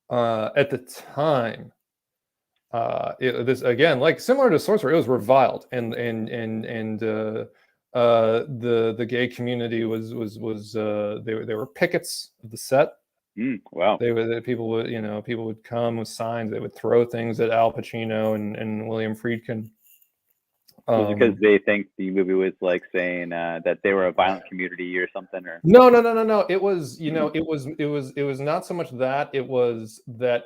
[SPEAKER 2] at the time, this again, like similar to Sorcerer, it was reviled, and the gay community was they were pickets of the set.
[SPEAKER 1] Wow.
[SPEAKER 2] People would come with signs. They would throw things at Al Pacino and William Friedkin.
[SPEAKER 1] Was it because they think the movie was like saying that they were a violent community or something? Or
[SPEAKER 2] No. It was, you know, it was not so much that. It was that,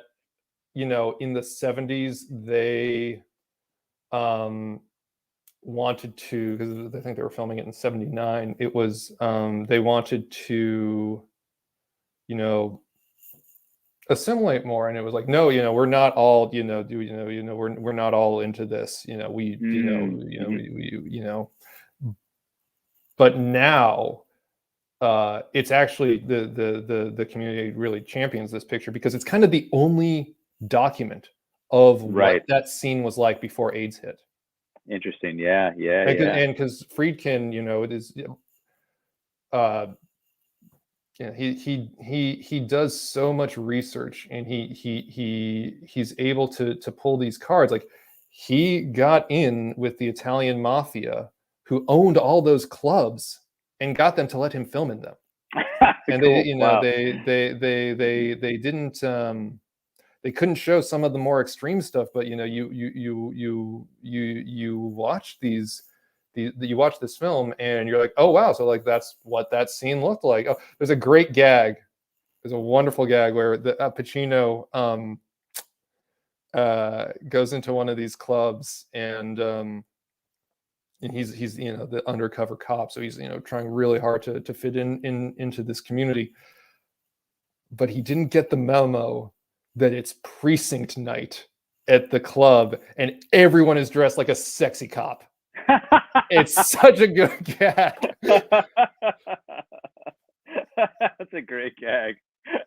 [SPEAKER 2] you know, in the 70s they wanted to, because I think they were filming it in 79. It was they wanted to, you know, assimilate more, and it was like, no, you know, we're not all, you know, we're not all into this, you know, but now it's actually the community really champions this picture because it's kind of the only document of what that scene was like before AIDS hit.
[SPEAKER 1] Interesting. Yeah.
[SPEAKER 2] And because Friedkin, you know, it is yeah, he does so much research, and he's able to pull these cards. Like he got in with the Italian mafia who owned all those clubs and got them to let him film in them. And
[SPEAKER 1] cool.
[SPEAKER 2] they, you know, they didn't they couldn't show some of the more extreme stuff, but you know, you watch you watch this film and you're like, oh wow, so like that's what that scene looked like. Oh, there's a great gag. There's a wonderful gag where the Pacino goes into one of these clubs, and he's you know, the undercover cop, so he's, you know, trying really hard to fit into this community, but he didn't get the memo that it's precinct night at the club and everyone is dressed like a sexy cop. It's such a good gag.
[SPEAKER 1] That's a great gag.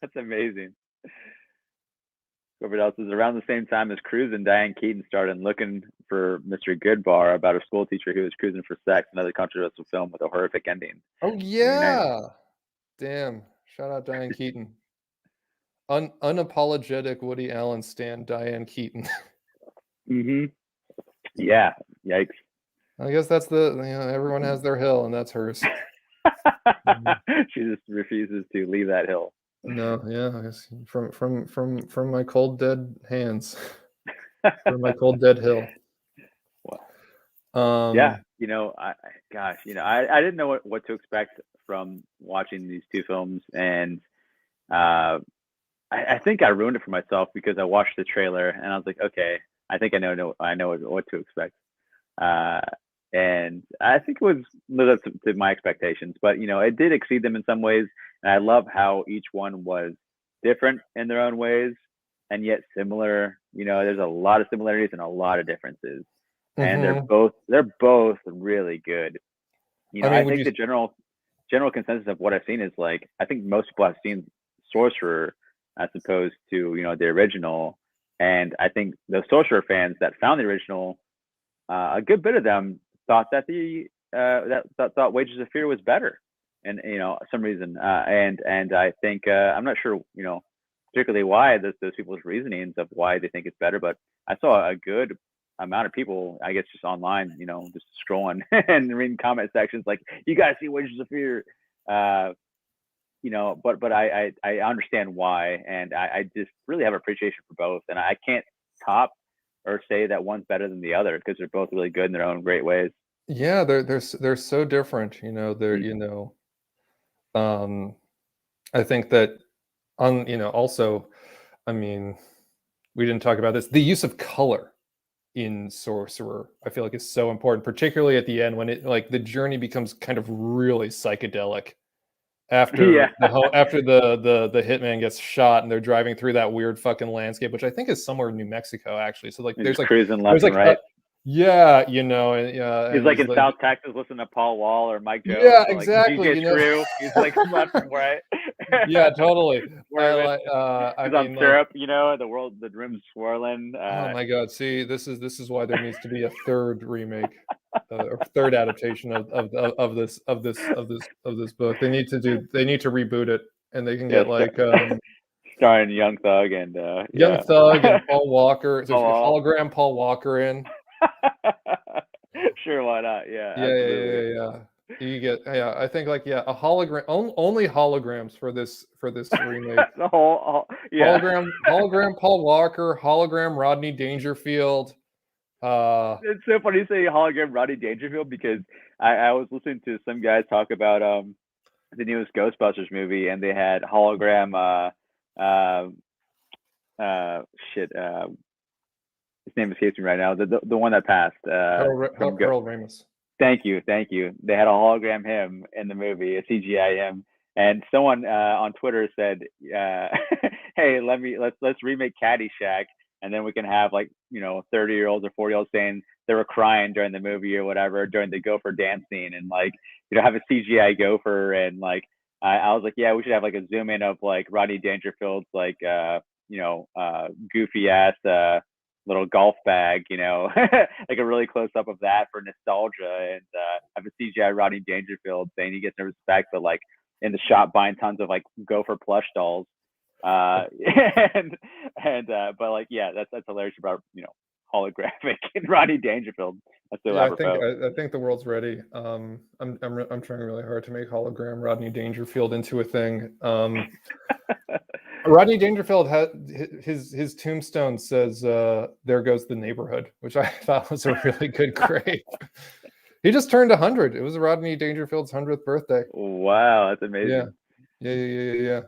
[SPEAKER 1] That's amazing. Robert else is around the same time as Cruz and Diane Keaton started looking for Mr. Goodbar about a school teacher who was cruising for sex, another controversial film with a horrific ending.
[SPEAKER 2] Oh
[SPEAKER 1] Very nice.
[SPEAKER 2] yeah. Damn. Shout out Diane Keaton. Unapologetic Woody Allen stan Diane Keaton.
[SPEAKER 1] Yeah. Yikes.
[SPEAKER 2] I guess that's everyone has their hill, and that's hers.
[SPEAKER 1] She just refuses to leave that hill.
[SPEAKER 2] No, yeah, I guess from my cold dead hands, from my cold dead hill.
[SPEAKER 1] Wow. Yeah, I didn't know what to expect from watching these two films, and I think I ruined it for myself because I watched the trailer and I was like, okay, I think I know what to expect. And I think it was lived up to my expectations, but it did exceed them in some ways. And I love how each one was different in their own ways and yet similar. There's a lot of similarities and a lot of differences, and they're both really good. I think the general consensus of what I've seen is like I think most people have seen Sorcerer as opposed to the original, and I think the Sorcerer fans that found the original, a good bit of them thought that thought Wages of Fear was better, and some reason, and I think I'm not sure particularly why those people's reasonings of why they think it's better, but I saw a good amount of people, I guess, just online, just scrolling and reading comment sections like, you guys see Wages of Fear, but I understand why, and I just really have appreciation for both, and I can't top or say that one's better than the other because they're both really good in their own great ways.
[SPEAKER 2] Yeah, they're so different. I think that also, I mean, we didn't talk about this. The use of color in Sorcerer, I feel like, is so important, particularly at the end when it the journey becomes kind of really psychedelic after the hitman gets shot and they're driving through that weird fucking landscape, which I think is somewhere in New Mexico actually. So there's
[SPEAKER 1] cruising left and right.
[SPEAKER 2] He's
[SPEAKER 1] like in South Texas, listening to Paul Wall or Mike Jones.
[SPEAKER 2] Yeah, exactly.
[SPEAKER 1] DJ Screw. He's like left and right.
[SPEAKER 2] Yeah, totally.
[SPEAKER 1] He's on syrup, the room's swirling.
[SPEAKER 2] Oh my god! See, this is why there needs to be a third remake, or third adaptation of this book. They need to reboot it, and they can get
[SPEAKER 1] starring Young Thug and
[SPEAKER 2] Young Thug and Paul Walker. So hologram Paul Walker in.
[SPEAKER 1] Sure, why not?
[SPEAKER 2] Yeah. You get I think a hologram, only holograms for this remake.
[SPEAKER 1] The whole
[SPEAKER 2] hologram Paul Walker, hologram Rodney Dangerfield.
[SPEAKER 1] It's so funny you say hologram Rodney Dangerfield because I was listening to some guys talk about the newest Ghostbusters movie, and they had hologram his name escapes me right now. The one that passed.
[SPEAKER 2] Harold Ramis.
[SPEAKER 1] Thank you. They had a hologram him in the movie, a CGI him, and someone on Twitter said, "Hey, let's remake Caddyshack, and then we can have 30-year-olds or 40-year-olds saying they were crying during the movie or whatever during the gopher dance scene, and have a CGI gopher, and I was like, yeah, we should have a zoom in of Rodney Dangerfield's goofy ass little golf bag, a really close up of that for nostalgia, and have a CGI Rodney Dangerfield saying he gets no respect, but in the shop buying tons of gopher plush dolls, but that's hilarious about holographic and Rodney Dangerfield. That's so
[SPEAKER 2] I think the world's ready. I'm trying really hard to make hologram Rodney Dangerfield into a thing. Rodney Dangerfield had his tombstone says "There goes the neighborhood," which I thought was a really good grave. He just turned 100. It was Rodney Dangerfield's 100th birthday.
[SPEAKER 1] Wow, that's amazing.
[SPEAKER 2] Yeah.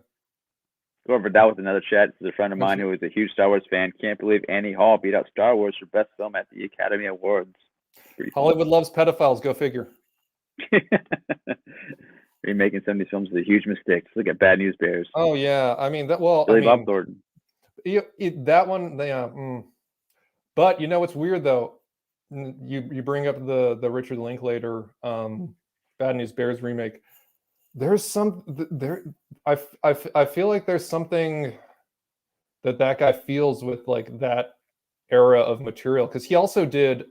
[SPEAKER 1] Go over that with another chat. This is a friend of mine who is a huge Star Wars fan. Can't believe Annie Hall beat out Star Wars for best film at the Academy Awards.
[SPEAKER 2] Hollywood loves pedophiles. Go figure.
[SPEAKER 1] Remaking some of these films is a huge mistake. Just look at Bad News Bears.
[SPEAKER 2] Oh yeah, I mean that.
[SPEAKER 1] Bob Thornton.
[SPEAKER 2] That one, yeah. But it's weird though. You bring up the Richard Linklater Bad News Bears remake. there's some there. I feel like there's something that guy feels with like that era of material, because he also did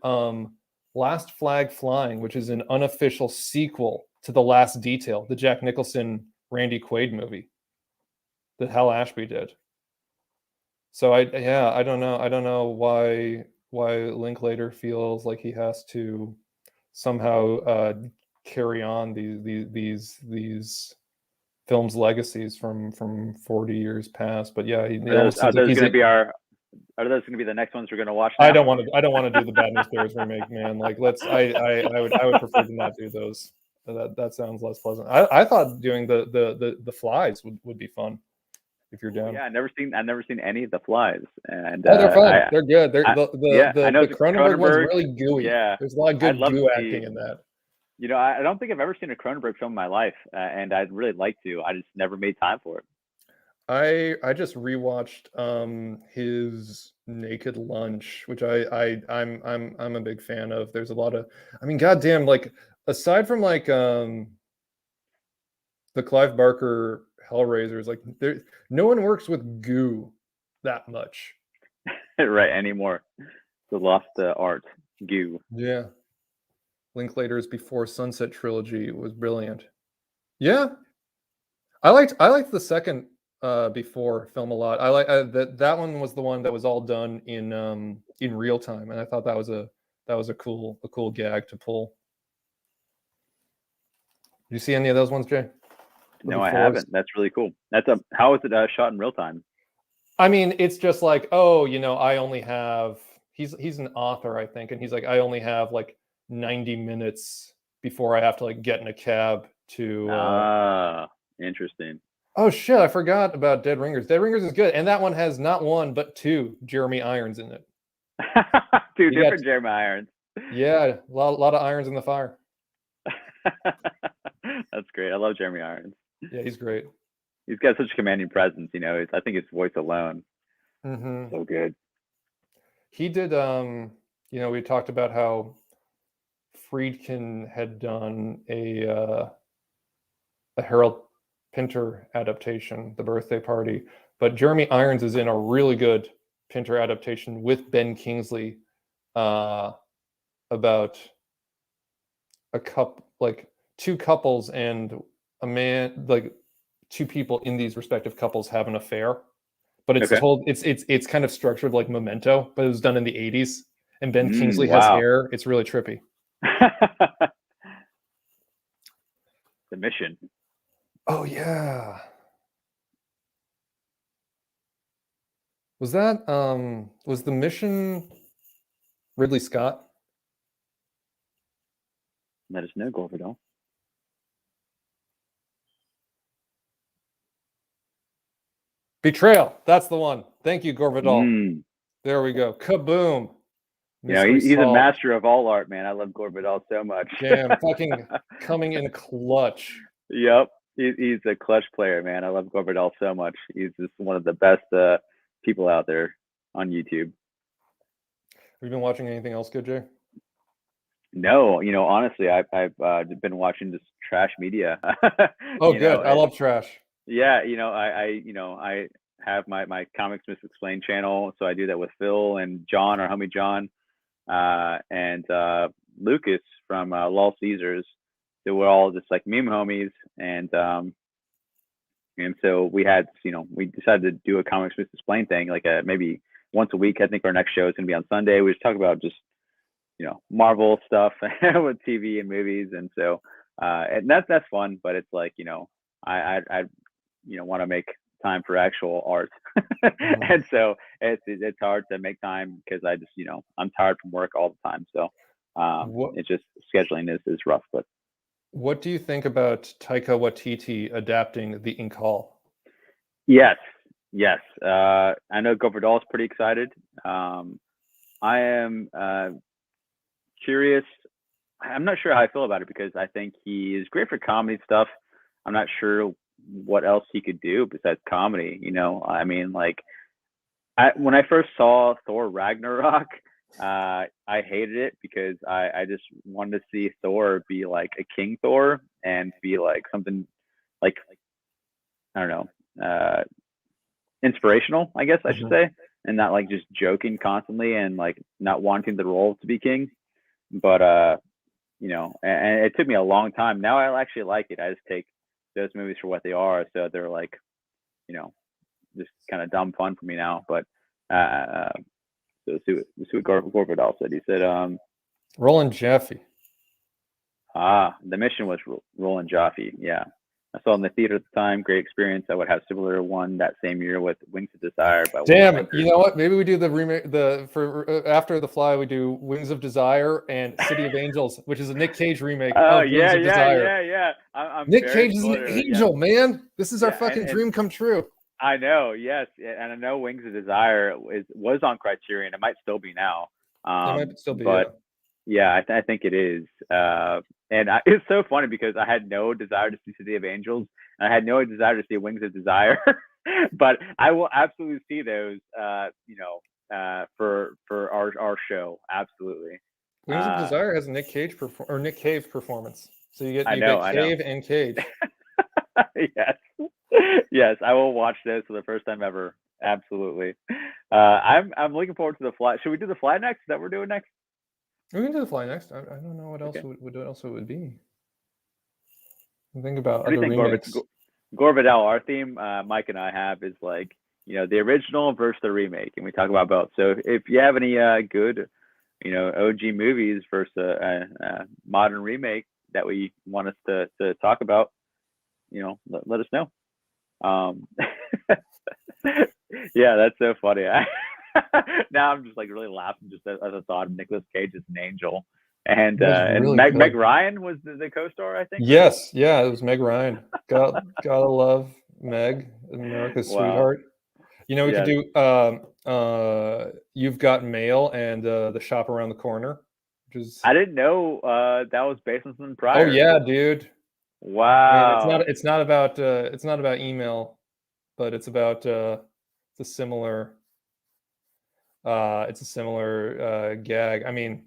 [SPEAKER 2] Last Flag Flying, which is an unofficial sequel to The Last Detail, the Jack Nicholson Randy Quaid movie that Hal Ashby did. So I don't know why Linklater feels like he has to somehow carry on these films legacies from 40 years past. But yeah, it almost
[SPEAKER 1] Are
[SPEAKER 2] seems like
[SPEAKER 1] those
[SPEAKER 2] he's
[SPEAKER 1] going to be are those going to be the next ones we're going to watch
[SPEAKER 2] I
[SPEAKER 1] now?
[SPEAKER 2] don't want to do the Bad News Bears remake, man. Like I would prefer to not do those. That sounds less pleasant. I thought doing the flies would be fun if you're down.
[SPEAKER 1] Yeah, I've never seen any of the flies, and
[SPEAKER 2] Oh, they're fun. They're good. They're
[SPEAKER 1] I know
[SPEAKER 2] the Cronenberg one's really gooey.
[SPEAKER 1] Yeah,
[SPEAKER 2] There's a lot of
[SPEAKER 1] I'd
[SPEAKER 2] good
[SPEAKER 1] love to
[SPEAKER 2] goo
[SPEAKER 1] see.
[SPEAKER 2] acting in that.
[SPEAKER 1] I don't think I've ever seen a Cronenberg film in my life, and I'd really like to. I just never made time for it.
[SPEAKER 2] I just rewatched his Naked Lunch, which I'm a big fan of. There's a lot of, I mean, goddamn, like aside from like the Clive Barker Hellraisers, like there no one works with goo that much.
[SPEAKER 1] Right, anymore. The lost art, goo.
[SPEAKER 2] Yeah. Linklater's Before Sunset trilogy was brilliant. Yeah. I liked the second Before film a lot. I like that one was the one that was all done in real time, and I thought that was a cool gag to pull. Did you see any of those ones, Jay?
[SPEAKER 1] No, I haven't. That's really cool. How is it shot in real time?
[SPEAKER 2] I mean, it's just like, oh, I only have. He's an author, I think, and he's like, I only have like 90 minutes before I have to like get in a cab to.
[SPEAKER 1] Interesting.
[SPEAKER 2] Oh shit, I forgot about Dead Ringers. Dead Ringers is good, and that one has not one but two Jeremy Irons in it.
[SPEAKER 1] Two different Jeremy Irons.
[SPEAKER 2] Yeah, a lot of irons in the fire.
[SPEAKER 1] That's great. I love Jeremy Irons.
[SPEAKER 2] Yeah, he's great.
[SPEAKER 1] He's got such a commanding presence. I think his voice alone, so good.
[SPEAKER 2] He did. We talked about how Friedkin had done a Harold Pinter adaptation, The Birthday Party, but Jeremy Irons is in a really good Pinter adaptation with Ben Kingsley about two couples and a man, like two people in these respective couples have an affair, but it's told it's kind of structured like Memento, but it was done in the 80s, and Ben Kingsley has hair. It's really trippy.
[SPEAKER 1] The Mission.
[SPEAKER 2] Oh yeah. Was that was The Mission Ridley Scott?
[SPEAKER 1] Let us know, Corbeau.
[SPEAKER 2] Betrayal. That's the one. Thank you, Corbeau. There we go. Kaboom.
[SPEAKER 1] He's a master of all art, man. I love Corbeau so much.
[SPEAKER 2] Damn, fucking coming in clutch.
[SPEAKER 1] Yep. He's a clutch player, man. I love Corbeau so much. He's just one of the best people out there on YouTube.
[SPEAKER 2] Have you been watching anything else good, Jay?
[SPEAKER 1] No, honestly, I've been watching this trash media.
[SPEAKER 2] Oh, good. I love trash.
[SPEAKER 1] Yeah, I have my Comics Misexplained channel, so I do that with Phil and John, our homie John, and Lucas from Lol Caesars. So we're all just like meme homies, and so we had, we decided to do a Comics Misexplained thing, like maybe once a week. I think our next show is gonna be on Sunday. We just talk about just Marvel stuff with TV and movies, and so and that's fun. But it's like I want to make time for actual art, and so it's hard to make time because I just I'm tired from work all the time. So it's just scheduling is rough. But
[SPEAKER 2] what do you think about Taika Waititi adapting The Ink Hall?
[SPEAKER 1] Yes. I know Corbeau is pretty excited. I am curious. I'm not sure how I feel about it because I think he is great for comedy stuff. I'm not sure what else he could do besides comedy. I mean, like, when I first saw Thor Ragnarok, I hated it because I just wanted to see Thor be like a King Thor and be like something like, I don't know, inspirational, I guess I should say, and not like just joking constantly and like not wanting the role to be king. But and it took me a long time. Now I actually like it. I just take those movies for what they are. So they're like, just kind of dumb fun for me now. But so let's see what Corbeau said. He said,
[SPEAKER 2] Roland Jaffe.
[SPEAKER 1] The mission was Roland Jaffe. Yeah. I saw it in the theater at the time. Great experience. I would have similar one that same year with Wings of Desire.
[SPEAKER 2] Damn it! You know what? Maybe we do the remake. For After the Fly, we do Wings of Desire and City of Angels, which is a Nick Cage remake of Wings of Desire.
[SPEAKER 1] Yeah. I'm
[SPEAKER 2] Nick Cage is an angel, man. This is our fucking dream come true.
[SPEAKER 1] I know, yes, and I know Wings of Desire was on Criterion. It might still be now.
[SPEAKER 2] It might still be,
[SPEAKER 1] but yeah, I think it is. And it's so funny because I had no desire to see City of Angels, and I had no desire to see Wings of Desire, but I will absolutely see those. For our show, absolutely.
[SPEAKER 2] Wings of Desire has a Nick Cage performance, so you get Cave and Cage.
[SPEAKER 1] Yes, I will watch this for the first time ever. Absolutely. I'm looking forward to The Fly. Should we do The Fly next? Is that what we're doing next?
[SPEAKER 2] We can do The Fly next. I don't know what else it would be. Think about other remakes.
[SPEAKER 1] Gorbadell, our theme, Mike and I have is like, the original versus the remake, and we talk about both. So if you have any good, OG movies versus a modern remake that we want us to talk about, let us know. Yeah, that's so funny. Now I'm just like really laughing just as a thought of Nicolas Cage as an angel, and really Meg Ryan was the co-star, I think.
[SPEAKER 2] Yes, yeah, it was Meg Ryan. Gotta love Meg, America's sweetheart. We could do You've Got Mail and The Shop Around the Corner, which is.
[SPEAKER 1] I didn't know that was based on something prior.
[SPEAKER 2] Oh yeah, dude.
[SPEAKER 1] Wow.
[SPEAKER 2] I mean, it's not about email, but it's about it's a similar gag. I mean,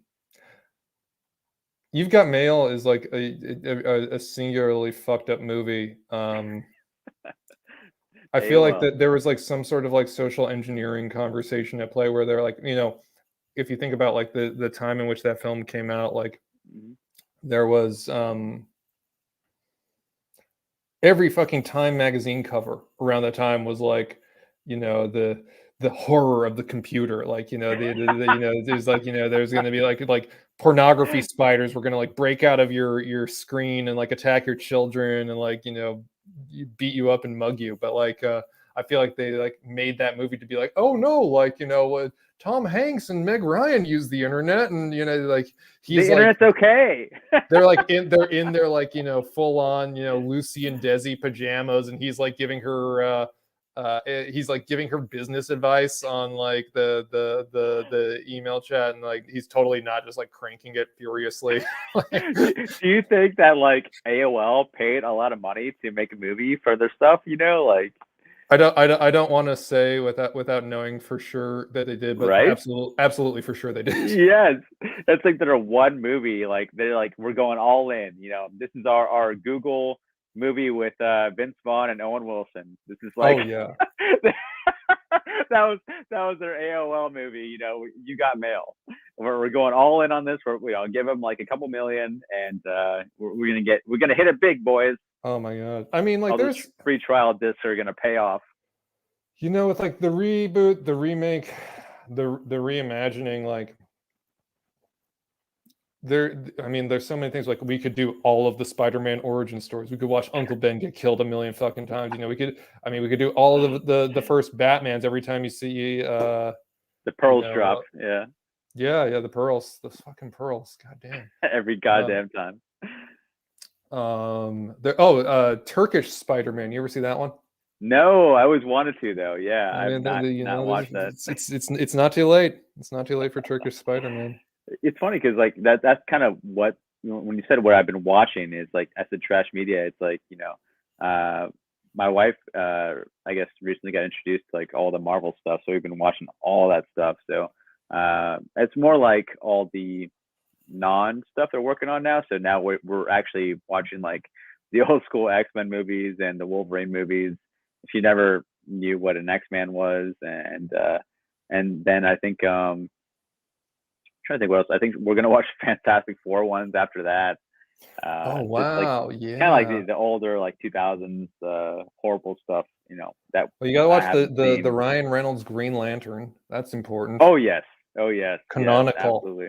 [SPEAKER 2] You've Got Mail is like a singularly fucked up movie. I feel like that there was like some sort of like social engineering conversation at play where they're like, if you think about like the time in which that film came out, like there was every fucking Time magazine cover around that time was like, the horror of the computer, like there's like there's going to be like pornography spiders were going to like break out of your screen and like attack your children and like beat you up and mug you. But like I feel like they like made that movie to be like, oh no, like Tom Hanks and Meg Ryan use the internet, and like he's
[SPEAKER 1] the internet's okay.
[SPEAKER 2] they're in their like full on Lucy and Desi pajamas, and he's like giving her business advice on like the email chat, and like he's totally not just like cranking it furiously.
[SPEAKER 1] Do you think that like AOL paid a lot of money to make a movie for their stuff? Like
[SPEAKER 2] I don't want to say without knowing for sure that they did, but
[SPEAKER 1] right?
[SPEAKER 2] absolutely for sure they did.
[SPEAKER 1] Yes, that's like their one movie. Like they're like, we're going all in. This is our Google movie with Vince Vaughn and Owen Wilson. This is like,
[SPEAKER 2] oh yeah,
[SPEAKER 1] that was their AOL movie. You Got Mail. We're going all in on this. We're give them like a couple million, and we're gonna hit it big, boys.
[SPEAKER 2] Oh my god! I mean, like,
[SPEAKER 1] there's free trial discs are gonna pay off.
[SPEAKER 2] With like the reboot, the remake, the reimagining, like there's so many things. Like we could do all of the Spider-Man origin stories. We could watch Uncle Ben get killed a million fucking times. We could do all of the first Batmans every time you see
[SPEAKER 1] the pearls drop. Yeah,
[SPEAKER 2] the pearls, those fucking pearls. God damn.
[SPEAKER 1] Every goddamn time.
[SPEAKER 2] Turkish Spider-Man. You ever see that one?
[SPEAKER 1] No, I always wanted to though. Yeah, I've not watched that.
[SPEAKER 2] It's not too late. It's not too late for Turkish Spider-Man.
[SPEAKER 1] It's funny because like that's kind of what when you said what I've been watching is like as the trash media. It's like my wife I guess recently got introduced to like all the Marvel stuff, so we've been watching all that stuff. So it's more like all the non stuff they're working on now. So now we're actually watching like the old school X-Men movies and the Wolverine movies. She never knew what an X-Man was, and then I think trying to think what else. I think we're gonna watch Fantastic Four ones after that.
[SPEAKER 2] Oh
[SPEAKER 1] Just like
[SPEAKER 2] wow,
[SPEAKER 1] kind of like
[SPEAKER 2] yeah.
[SPEAKER 1] the older like 2000s horrible stuff, that
[SPEAKER 2] Well, you gotta
[SPEAKER 1] I
[SPEAKER 2] watch
[SPEAKER 1] haven't
[SPEAKER 2] the
[SPEAKER 1] seen.
[SPEAKER 2] Ryan Reynolds Green Lantern. That's important.
[SPEAKER 1] Oh yes, oh yes, yes,
[SPEAKER 2] Canonical.
[SPEAKER 1] absolutely.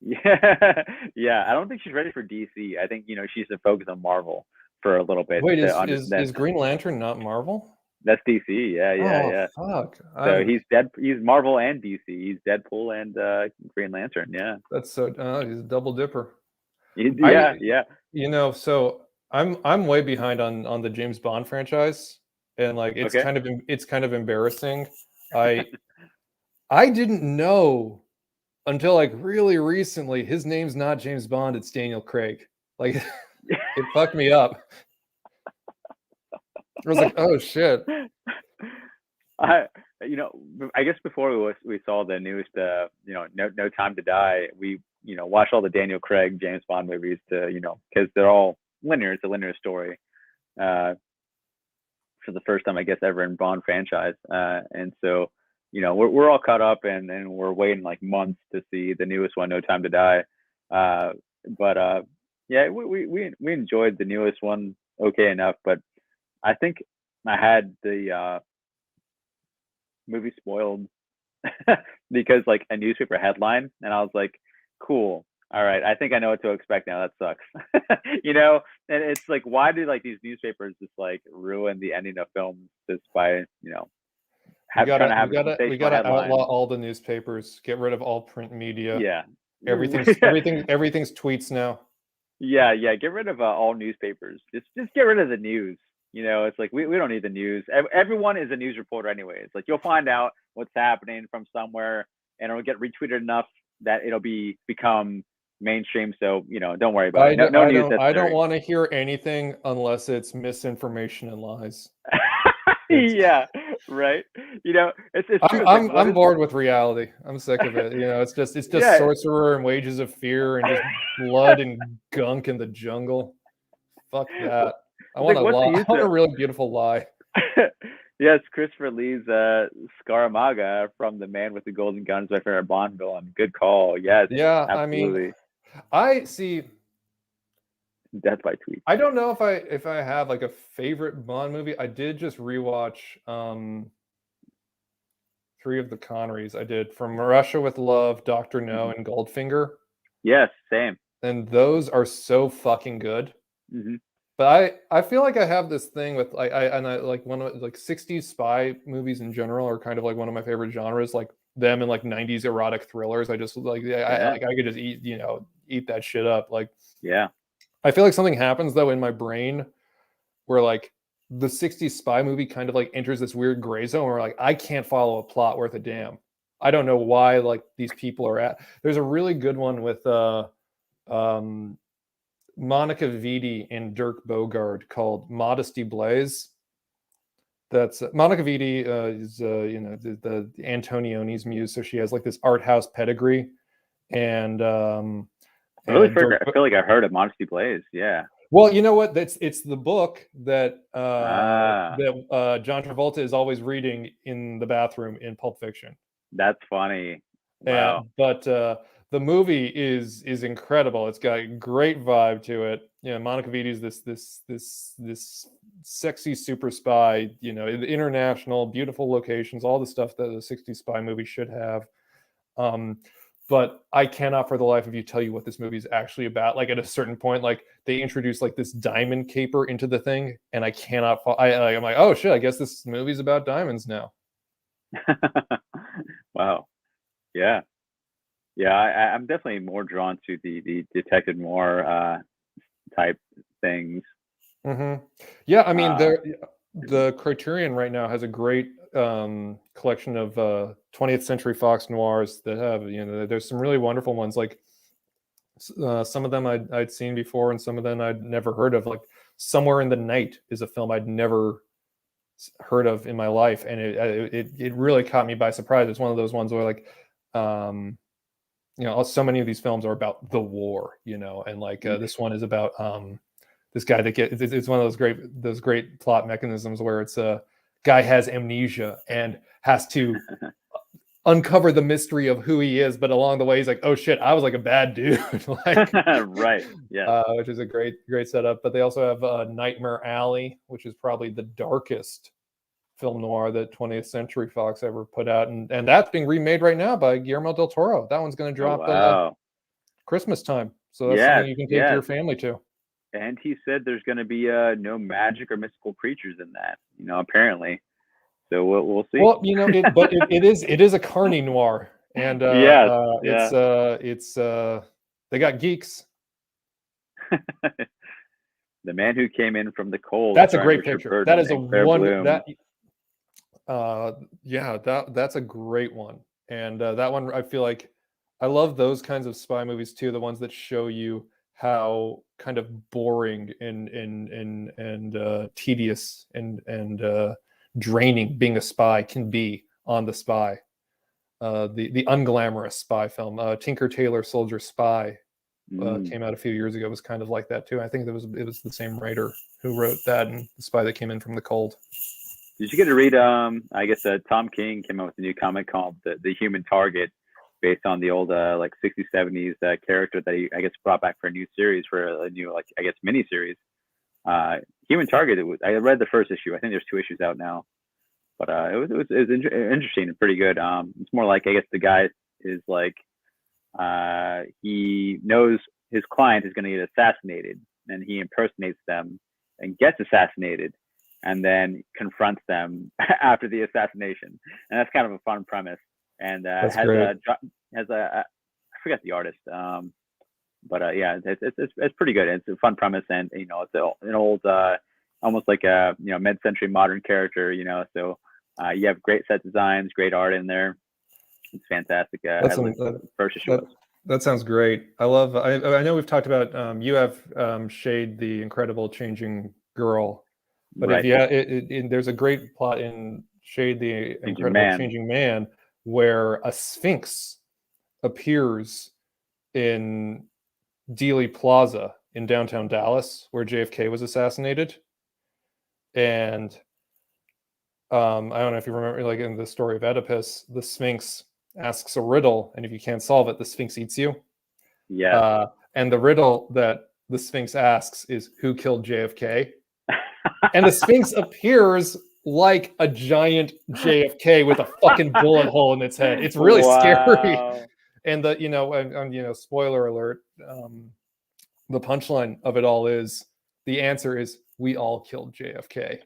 [SPEAKER 1] Yeah, yeah. I don't think she's ready for DC. I think she's to focus on Marvel for a little bit
[SPEAKER 2] Wait,
[SPEAKER 1] to
[SPEAKER 2] is
[SPEAKER 1] understand.
[SPEAKER 2] is Green Lantern not Marvel?
[SPEAKER 1] That's DC. Yeah, yeah,
[SPEAKER 2] Oh
[SPEAKER 1] yeah.
[SPEAKER 2] fuck.
[SPEAKER 1] So he's dead. He's Marvel and DC. He's Deadpool and Green Lantern. Yeah.
[SPEAKER 2] That's so he's a double dipper.
[SPEAKER 1] Yeah,
[SPEAKER 2] I
[SPEAKER 1] yeah.
[SPEAKER 2] so I'm way behind on the James Bond franchise, and like
[SPEAKER 1] Okay.
[SPEAKER 2] it's kind of embarrassing. I I didn't know until like really recently his name's not James Bond, it's Daniel Craig. Like it fucked me up. I was like, oh shit.
[SPEAKER 1] I I guess before we saw the newest No Time to Die, we watched all the Daniel Craig James Bond movies to because they're all linear. It's a linear story. For the first time, I guess, ever in Bond franchise. And so, we're all caught up and we're waiting like months to see the newest one, No Time to Die. But yeah, we enjoyed the newest one okay enough. But I think I had the movie spoiled because like a newspaper headline, and I was like, cool. All right, I think I know what to expect now. That sucks. And it's like, why do like these newspapers just like ruin the ending of films just by trying to have a
[SPEAKER 2] We
[SPEAKER 1] sensational
[SPEAKER 2] gotta
[SPEAKER 1] headline?
[SPEAKER 2] outlaw all the newspapers, get rid of all print media.
[SPEAKER 1] Yeah.
[SPEAKER 2] Everything's tweets now.
[SPEAKER 1] Yeah. Get rid of all newspapers. Just get rid of the news. It's like we don't need the news. Everyone is a news reporter anyway. It's like you'll find out what's happening from somewhere, and it'll get retweeted enough that it'll become mainstream. So don't worry about it. No news
[SPEAKER 2] I don't
[SPEAKER 1] necessary.
[SPEAKER 2] want to hear anything unless it's misinformation and lies.
[SPEAKER 1] Yeah, right. It's true. It's like,
[SPEAKER 2] I'm bored with reality. I'm sick of it. It's just
[SPEAKER 1] yeah.
[SPEAKER 2] Sorcerer and Wages of Fear and just blood and gunk in the jungle. Fuck that. I want
[SPEAKER 1] Like, what's the use
[SPEAKER 2] I want a
[SPEAKER 1] of
[SPEAKER 2] really beautiful lie.
[SPEAKER 1] Yes, Christopher Lee's Scaramanga from The Man with the Golden Gun is my favorite Bond villain. Good call. Yes,
[SPEAKER 2] Yeah, I mean,
[SPEAKER 1] absolutely.
[SPEAKER 2] I see.
[SPEAKER 1] Death by tweet.
[SPEAKER 2] I don't know if I have like a favorite Bond movie. I did just rewatch three of the Connerys. I did From Russia with Love, Doctor No, and Goldfinger.
[SPEAKER 1] Yes, same.
[SPEAKER 2] And those are so fucking good.
[SPEAKER 1] Mm-hmm.
[SPEAKER 2] But I feel like I have this thing with I like one of like 60s spy movies in general are kind of like one of my favorite genres, like them and like 90s erotic thrillers. I just like I could just eat that shit up. Like
[SPEAKER 1] yeah.
[SPEAKER 2] I feel like something happens though in my brain where like the 60s spy movie kind of like enters this weird gray zone where like I can't follow a plot worth a damn. I don't know why like these people are at. There's a really good one with Monica Vitti and Dirk Bogarde called Modesty Blaze. That's Monica Vitti is the Antonioni's muse, so she has like this art house pedigree. And
[SPEAKER 1] I feel like I heard of Modesty Blaze. Yeah.
[SPEAKER 2] Well, you know what? It's the book that John Travolta is always reading in the bathroom in Pulp Fiction.
[SPEAKER 1] That's funny. Wow.
[SPEAKER 2] But the movie is incredible. It's got a great vibe to it. Monica Vitti is this sexy super spy. International, beautiful locations, all the stuff that a 60s spy movie should have. But I cannot for the life of you tell you what this movie is actually about. Like at a certain point, like they introduce like this diamond caper into the thing, and I cannot. I'm like, oh shit! I guess this movie's about diamonds now.
[SPEAKER 1] Wow. Yeah. Yeah, I'm definitely more drawn to the Detective Moore type things.
[SPEAKER 2] Mm-hmm. Yeah, I mean, the Criterion right now has a great collection of 20th Century Fox noirs that have, there's some really wonderful ones. Like some of them I'd seen before, and some of them I'd never heard of. Like Somewhere in the Night is a film I'd never heard of in my life, and it really caught me by surprise. It's one of those ones where like so many of these films are about the war, and like this one is about this guy that it's one of those great plot mechanisms where it's a guy has amnesia and has to uncover the mystery of who he is, but along the way he's like, oh shit, I was like a bad dude. Like,
[SPEAKER 1] right. Yeah.
[SPEAKER 2] which is a great setup. But they also have Nightmare Alley, which is probably the darkest film noir that 20th Century Fox ever put out, and that's being remade right now by Guillermo del Toro. That one's going to
[SPEAKER 1] Oh,
[SPEAKER 2] drop
[SPEAKER 1] wow.
[SPEAKER 2] Christmas time, so that's
[SPEAKER 1] Yes.
[SPEAKER 2] something you can take
[SPEAKER 1] Yes.
[SPEAKER 2] your family to.
[SPEAKER 1] And he said there's going to be no magic or mystical creatures in that, apparently. So we'll see.
[SPEAKER 2] Well, it is a carny noir, and
[SPEAKER 1] Yes.
[SPEAKER 2] it's they got geeks.
[SPEAKER 1] The Man Who Came In from the Cold.
[SPEAKER 2] That's a great picture. That is a one
[SPEAKER 1] Bloom.
[SPEAKER 2] that's a great one. And that one, I feel like I love those kinds of spy movies too, the ones that show you how kind of boring and tedious and draining being a spy can be on the spy. The unglamorous spy film, Tinker Tailor Soldier Spy, came out a few years ago. It was kind of like that too. I think it was the same writer who wrote that and The Spy That Came In From the Cold.
[SPEAKER 1] Did you get to read? I guess Tom King came out with a new comic called the Human Target, based on the old like 60s, 70s character that he, I guess, brought back for a new series, for a new, like, I guess, mini series. Human Target. I read the first issue. I think there's 2 issues out now, but it was interesting and pretty good. It's more like, I guess, the guy is like, he knows his client is going to get assassinated, and he impersonates them and gets assassinated, and then confronts them after the assassination. And that's kind of a fun premise. And has I forget the artist, but yeah, it's pretty good. It's a fun premise, and it's an old, almost like a mid-century modern character. So you have great set designs, great art in there. It's fantastic. First issue.
[SPEAKER 2] That sounds great. I love. I know we've talked about. You have Shade, the Incredible Changing Girl, but
[SPEAKER 1] right.
[SPEAKER 2] There's a great plot in Shade, the Incredible Changing Man, where a Sphinx appears in Dealey Plaza in downtown Dallas, where JFK was assassinated. And I don't know if you remember, like in the story of Oedipus, the Sphinx asks a riddle, and if you can't solve it, the Sphinx eats you.
[SPEAKER 1] Yeah.
[SPEAKER 2] And the riddle that the Sphinx asks is, who killed JFK? And the Sphinx appears like a giant JFK with a fucking bullet hole in its head. It's really scary. And spoiler alert, the punchline of it all is, the answer is, we all killed JFK.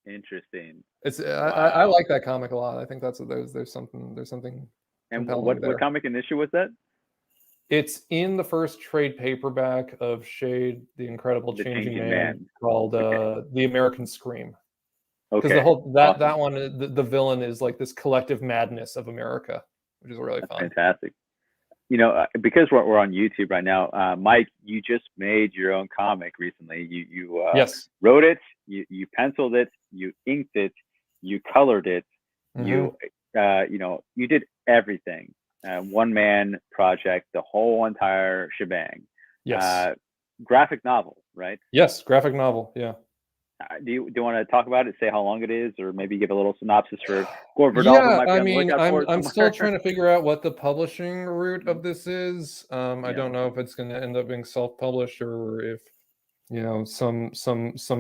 [SPEAKER 1] Interesting.
[SPEAKER 2] I like that comic a lot. I think there's something.
[SPEAKER 1] And what comic and issue was that?
[SPEAKER 2] It's in the first trade paperback of Shade, the Incredible Changing Man, called The American Scream. Because the whole that one, the villain is like this collective madness of America, which is really fun.
[SPEAKER 1] Fantastic. Because we're on YouTube right now, Mike, you just made your own comic recently. You
[SPEAKER 2] yes.
[SPEAKER 1] wrote it, you penciled it, you inked it, you colored it, mm-hmm. You did everything. One man project, the whole entire shebang.
[SPEAKER 2] Yes.
[SPEAKER 1] Graphic novel, right?
[SPEAKER 2] Yes, graphic novel. Yeah.
[SPEAKER 1] Do you want to talk about it? Say how long it is, or maybe give a little synopsis for Gore
[SPEAKER 2] Verdal? Yeah, I'm still trying to figure out what the publishing route of this is. I don't know if it's going to end up being self-published, or if some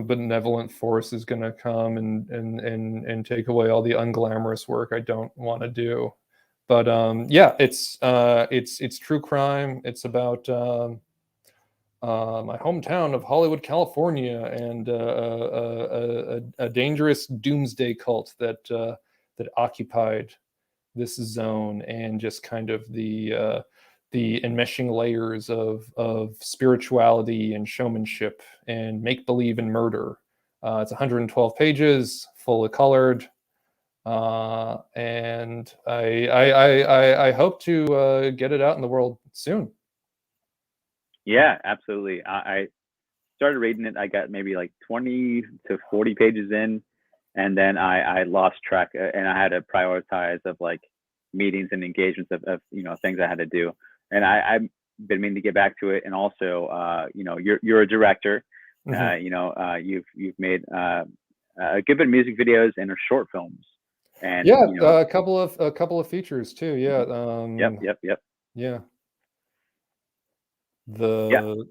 [SPEAKER 2] benevolent force is going to come and take away all the unglamorous work I don't want to do. But it's true crime. It's about my hometown of Hollywood, California, and a dangerous doomsday cult that occupied this zone, and just kind of the enmeshing layers of spirituality and showmanship and make believe and murder. It's 112 pages, fully colored, and I hope to get it out in the world soon.
[SPEAKER 1] Yeah, absolutely. I started reading it. I got maybe like 20 to 40 pages in, and then I lost track, and I had to prioritize of like meetings and engagements of things I had to do. And I've been meaning to get back to it. And also, you're a director, You've made a good bit of music videos and short films, and
[SPEAKER 2] Yeah, a couple of features too. Yeah.
[SPEAKER 1] Yep.
[SPEAKER 2] Yeah.
[SPEAKER 1] Yeah.
[SPEAKER 2] The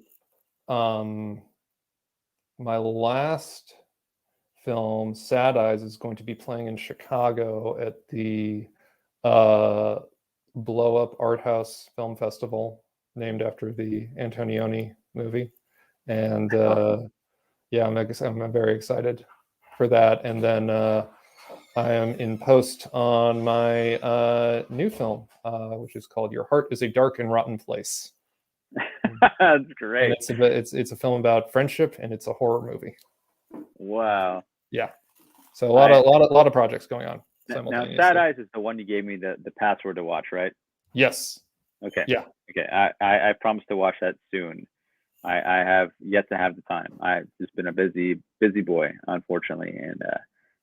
[SPEAKER 2] my last film, Sad Eyes, is going to be playing in Chicago at the Blow Up Art House Film Festival, named after the Antonioni movie. And yeah, I'm very excited for that. And then I am in post on my new film, which is called Your Heart is a Dark and Rotten Place.
[SPEAKER 1] That's
[SPEAKER 2] And
[SPEAKER 1] great.
[SPEAKER 2] it's a film about friendship, and it's a horror movie.
[SPEAKER 1] Wow.
[SPEAKER 2] Yeah. So a lot of projects going on simultaneously.
[SPEAKER 1] Now, Sad Eyes is the one you gave me the password to watch, right?
[SPEAKER 2] Yes.
[SPEAKER 1] Okay.
[SPEAKER 2] Yeah.
[SPEAKER 1] Okay. I promise to watch that soon. I have yet to have the time. I've just been a busy boy, unfortunately, and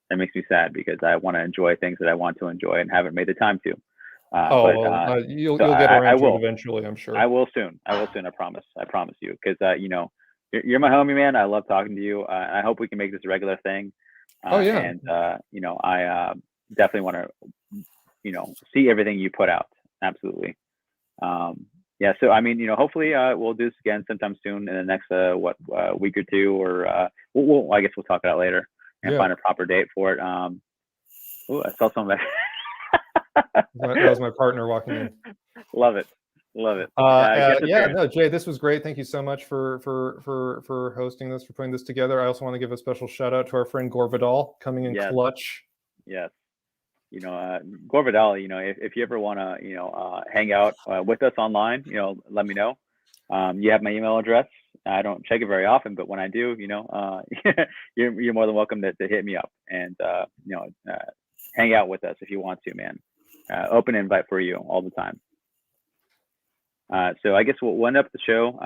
[SPEAKER 1] that makes me sad because I want to enjoy things that I want to enjoy and haven't made the time to.
[SPEAKER 2] You'll
[SPEAKER 1] So
[SPEAKER 2] get around to
[SPEAKER 1] will.
[SPEAKER 2] it eventually, I'm sure.
[SPEAKER 1] I will soon. I promise. I promise you, because you're my homie, man. I love talking to you. I hope we can make this a regular thing.
[SPEAKER 2] Oh yeah.
[SPEAKER 1] And I definitely want to see everything you put out. Absolutely. Yeah. So I mean, hopefully we'll do this again sometime soon in the next week or two, or I guess we'll talk about it later and find a proper date for it. I saw something.
[SPEAKER 2] That was my partner walking in.
[SPEAKER 1] Love it.
[SPEAKER 2] No, Jay, this was great. Thank you so much for hosting this, for putting this together. I also want to give a special shout out to our friend Gore Vidal, coming in clutch.
[SPEAKER 1] Yes. Gore Vidal, if you ever want to, hang out with us online, let me know. You have my email address. I don't check it very often, but when I do, you're more than welcome to hit me up and, hang out with us if you want to, man. Open invite for you all the time. So I guess we'll end up the show.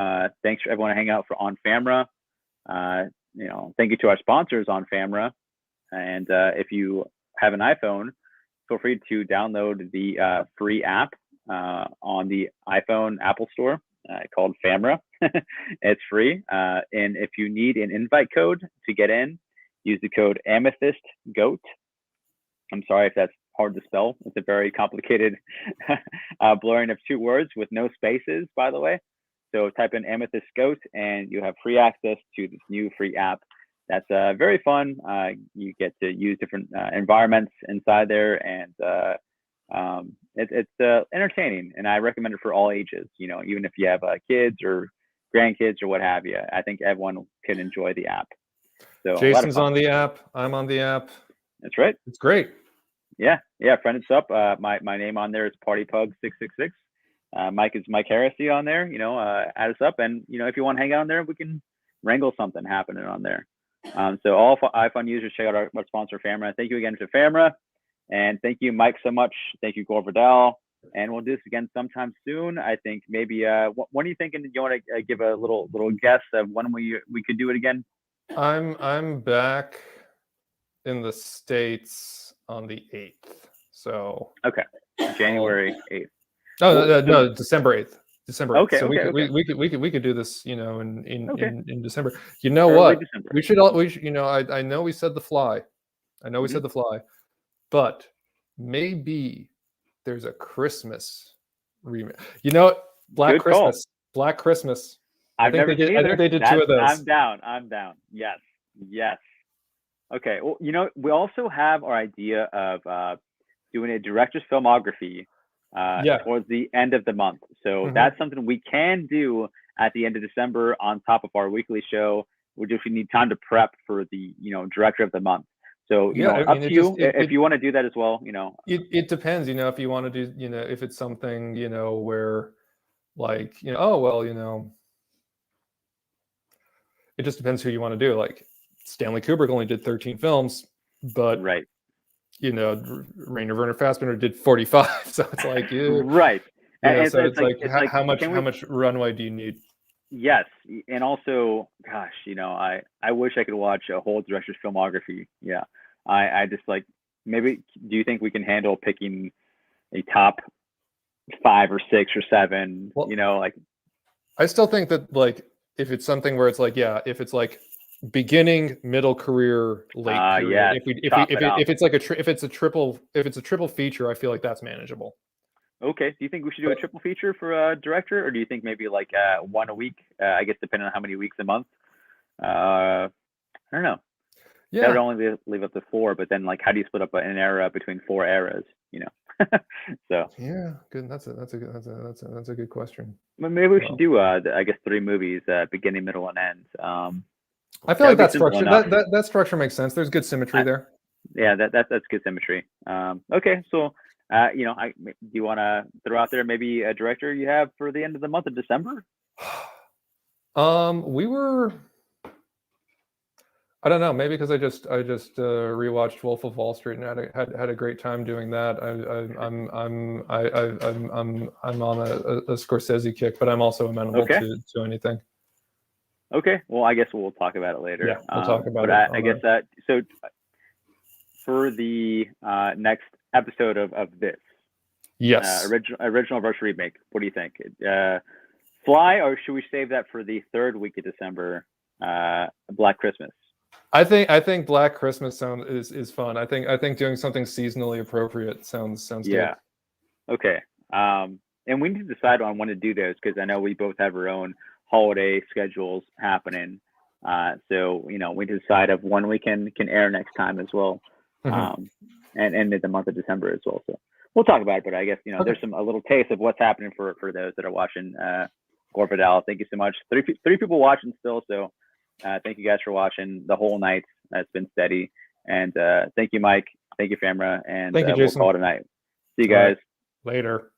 [SPEAKER 1] Thanks for everyone hanging out on Famra. Thank you to our sponsors on Famra. And if you have an iPhone, feel free to download the free app on the iPhone Apple Store called Famra. It's free. And if you need an invite code to get in, use the code AmethystGoat. I'm sorry if that's hard to spell. It's a very complicated blurring of two words with no spaces, by the way. So type in Amethyst Goat and you have free access to this new free app. That's very fun. You get to use different environments inside there, and it's entertaining. And I recommend it for all ages. Even if you have kids or grandkids or what have you, I think everyone can enjoy the app. So
[SPEAKER 2] Jason's on the app. I'm on the app.
[SPEAKER 1] That's right.
[SPEAKER 2] It's great.
[SPEAKER 1] Yeah. Friend us up. My name on there is PartyPug666. Mike is Mike Heresy on there. Add us up, and if you want to hang out on there, we can wrangle something happening on there. So all iPhone users, check out our sponsor Famra. Thank you again to Famra, and thank you, Mike, so much. Thank you, Gore Vidal, and we'll do this again sometime soon. I think maybe. When are you thinking? You want to give a little guess of when we could do it again?
[SPEAKER 2] I'm back in the States on the 8th. So
[SPEAKER 1] okay, January 8th.
[SPEAKER 2] No, December 8th. December 8th.
[SPEAKER 1] Okay,
[SPEAKER 2] so
[SPEAKER 1] okay.
[SPEAKER 2] we could do this, in December.
[SPEAKER 1] Early
[SPEAKER 2] What?
[SPEAKER 1] December.
[SPEAKER 2] We should I know we said The Fly. We said The Fly, but maybe there's a Christmas remake. Black
[SPEAKER 1] Good
[SPEAKER 2] Christmas.
[SPEAKER 1] Call.
[SPEAKER 2] Black Christmas.
[SPEAKER 1] I think they did 2 of those. I'm down. Yes. Okay. Well, we also have our idea of doing a director's filmography towards the end of the month. So that's something we can do at the end of December on top of our weekly show. We just need time to prep for the director of the month. So up to you if you want to do that as well.
[SPEAKER 2] It depends. If you want to do if it's something where like it just depends who you want to do. Like Stanley Kubrick only did 13 films, but
[SPEAKER 1] right.
[SPEAKER 2] Rainer Werner Fassbinder did 45. So it's like,
[SPEAKER 1] right.
[SPEAKER 2] So it's like how much runway do you need?
[SPEAKER 1] Yes. And also, gosh, I wish I could watch a whole director's filmography. Yeah. I just like, maybe, do you think we can handle picking a top 5 or 6 or 7,
[SPEAKER 2] I still think that like, if it's something where it's like, if it's like beginning, middle career, late period.
[SPEAKER 1] Yeah,
[SPEAKER 2] If it's like if it's a triple feature, I feel like that's manageable.
[SPEAKER 1] Okay. Do you think we should do a triple feature for director, or do you think maybe like one a week? I guess depending on how many weeks a month. I don't know. That would
[SPEAKER 2] Yeah.
[SPEAKER 1] only leave up to 4, but then like how do you split up an era between 4 eras? You know. So
[SPEAKER 2] Yeah, good. That's a good question.
[SPEAKER 1] maybe we
[SPEAKER 2] Well,
[SPEAKER 1] should do I guess 3 movies, beginning, middle, and end.
[SPEAKER 2] I feel
[SPEAKER 1] That
[SPEAKER 2] like
[SPEAKER 1] would be
[SPEAKER 2] that
[SPEAKER 1] simple
[SPEAKER 2] structure
[SPEAKER 1] enough.
[SPEAKER 2] that structure makes sense. There's good symmetry there.
[SPEAKER 1] Yeah, that's good symmetry. Okay, so you know, do you want to throw out there maybe a director you have for the end of the month of December?
[SPEAKER 2] We were. I don't know. Maybe because I just rewatched Wolf of Wall Street and had a great time doing that. I'm on a Scorsese kick, but I'm also amenable
[SPEAKER 1] Okay.
[SPEAKER 2] to anything.
[SPEAKER 1] Okay. Well, I guess we'll talk about it later.
[SPEAKER 2] Yeah, we'll talk about
[SPEAKER 1] but
[SPEAKER 2] it.
[SPEAKER 1] I guess that so for the next episode of this,
[SPEAKER 2] yes,
[SPEAKER 1] original versus remake. What do you think? Fly, or should we save that for the 3rd week of December, Black Christmas?
[SPEAKER 2] I think Black Christmas is fun. I think doing something seasonally appropriate sounds
[SPEAKER 1] Yeah.
[SPEAKER 2] good.
[SPEAKER 1] Okay. And we need to decide on when to do those because I know we both have our own holiday schedules happening. So you know we decide of when we can air next time as well, and in the month of December as well. So we'll talk about it. But I guess you know there's a little taste of what's happening for those that are watching. Corbeau, thank you so much. Three people watching still. So thank you guys for watching the whole night. It's been steady. And thank you, Mike. Thank you, Famra. And
[SPEAKER 2] thank you, Jason.
[SPEAKER 1] we'll call it a night. See you guys.
[SPEAKER 2] Right. Later.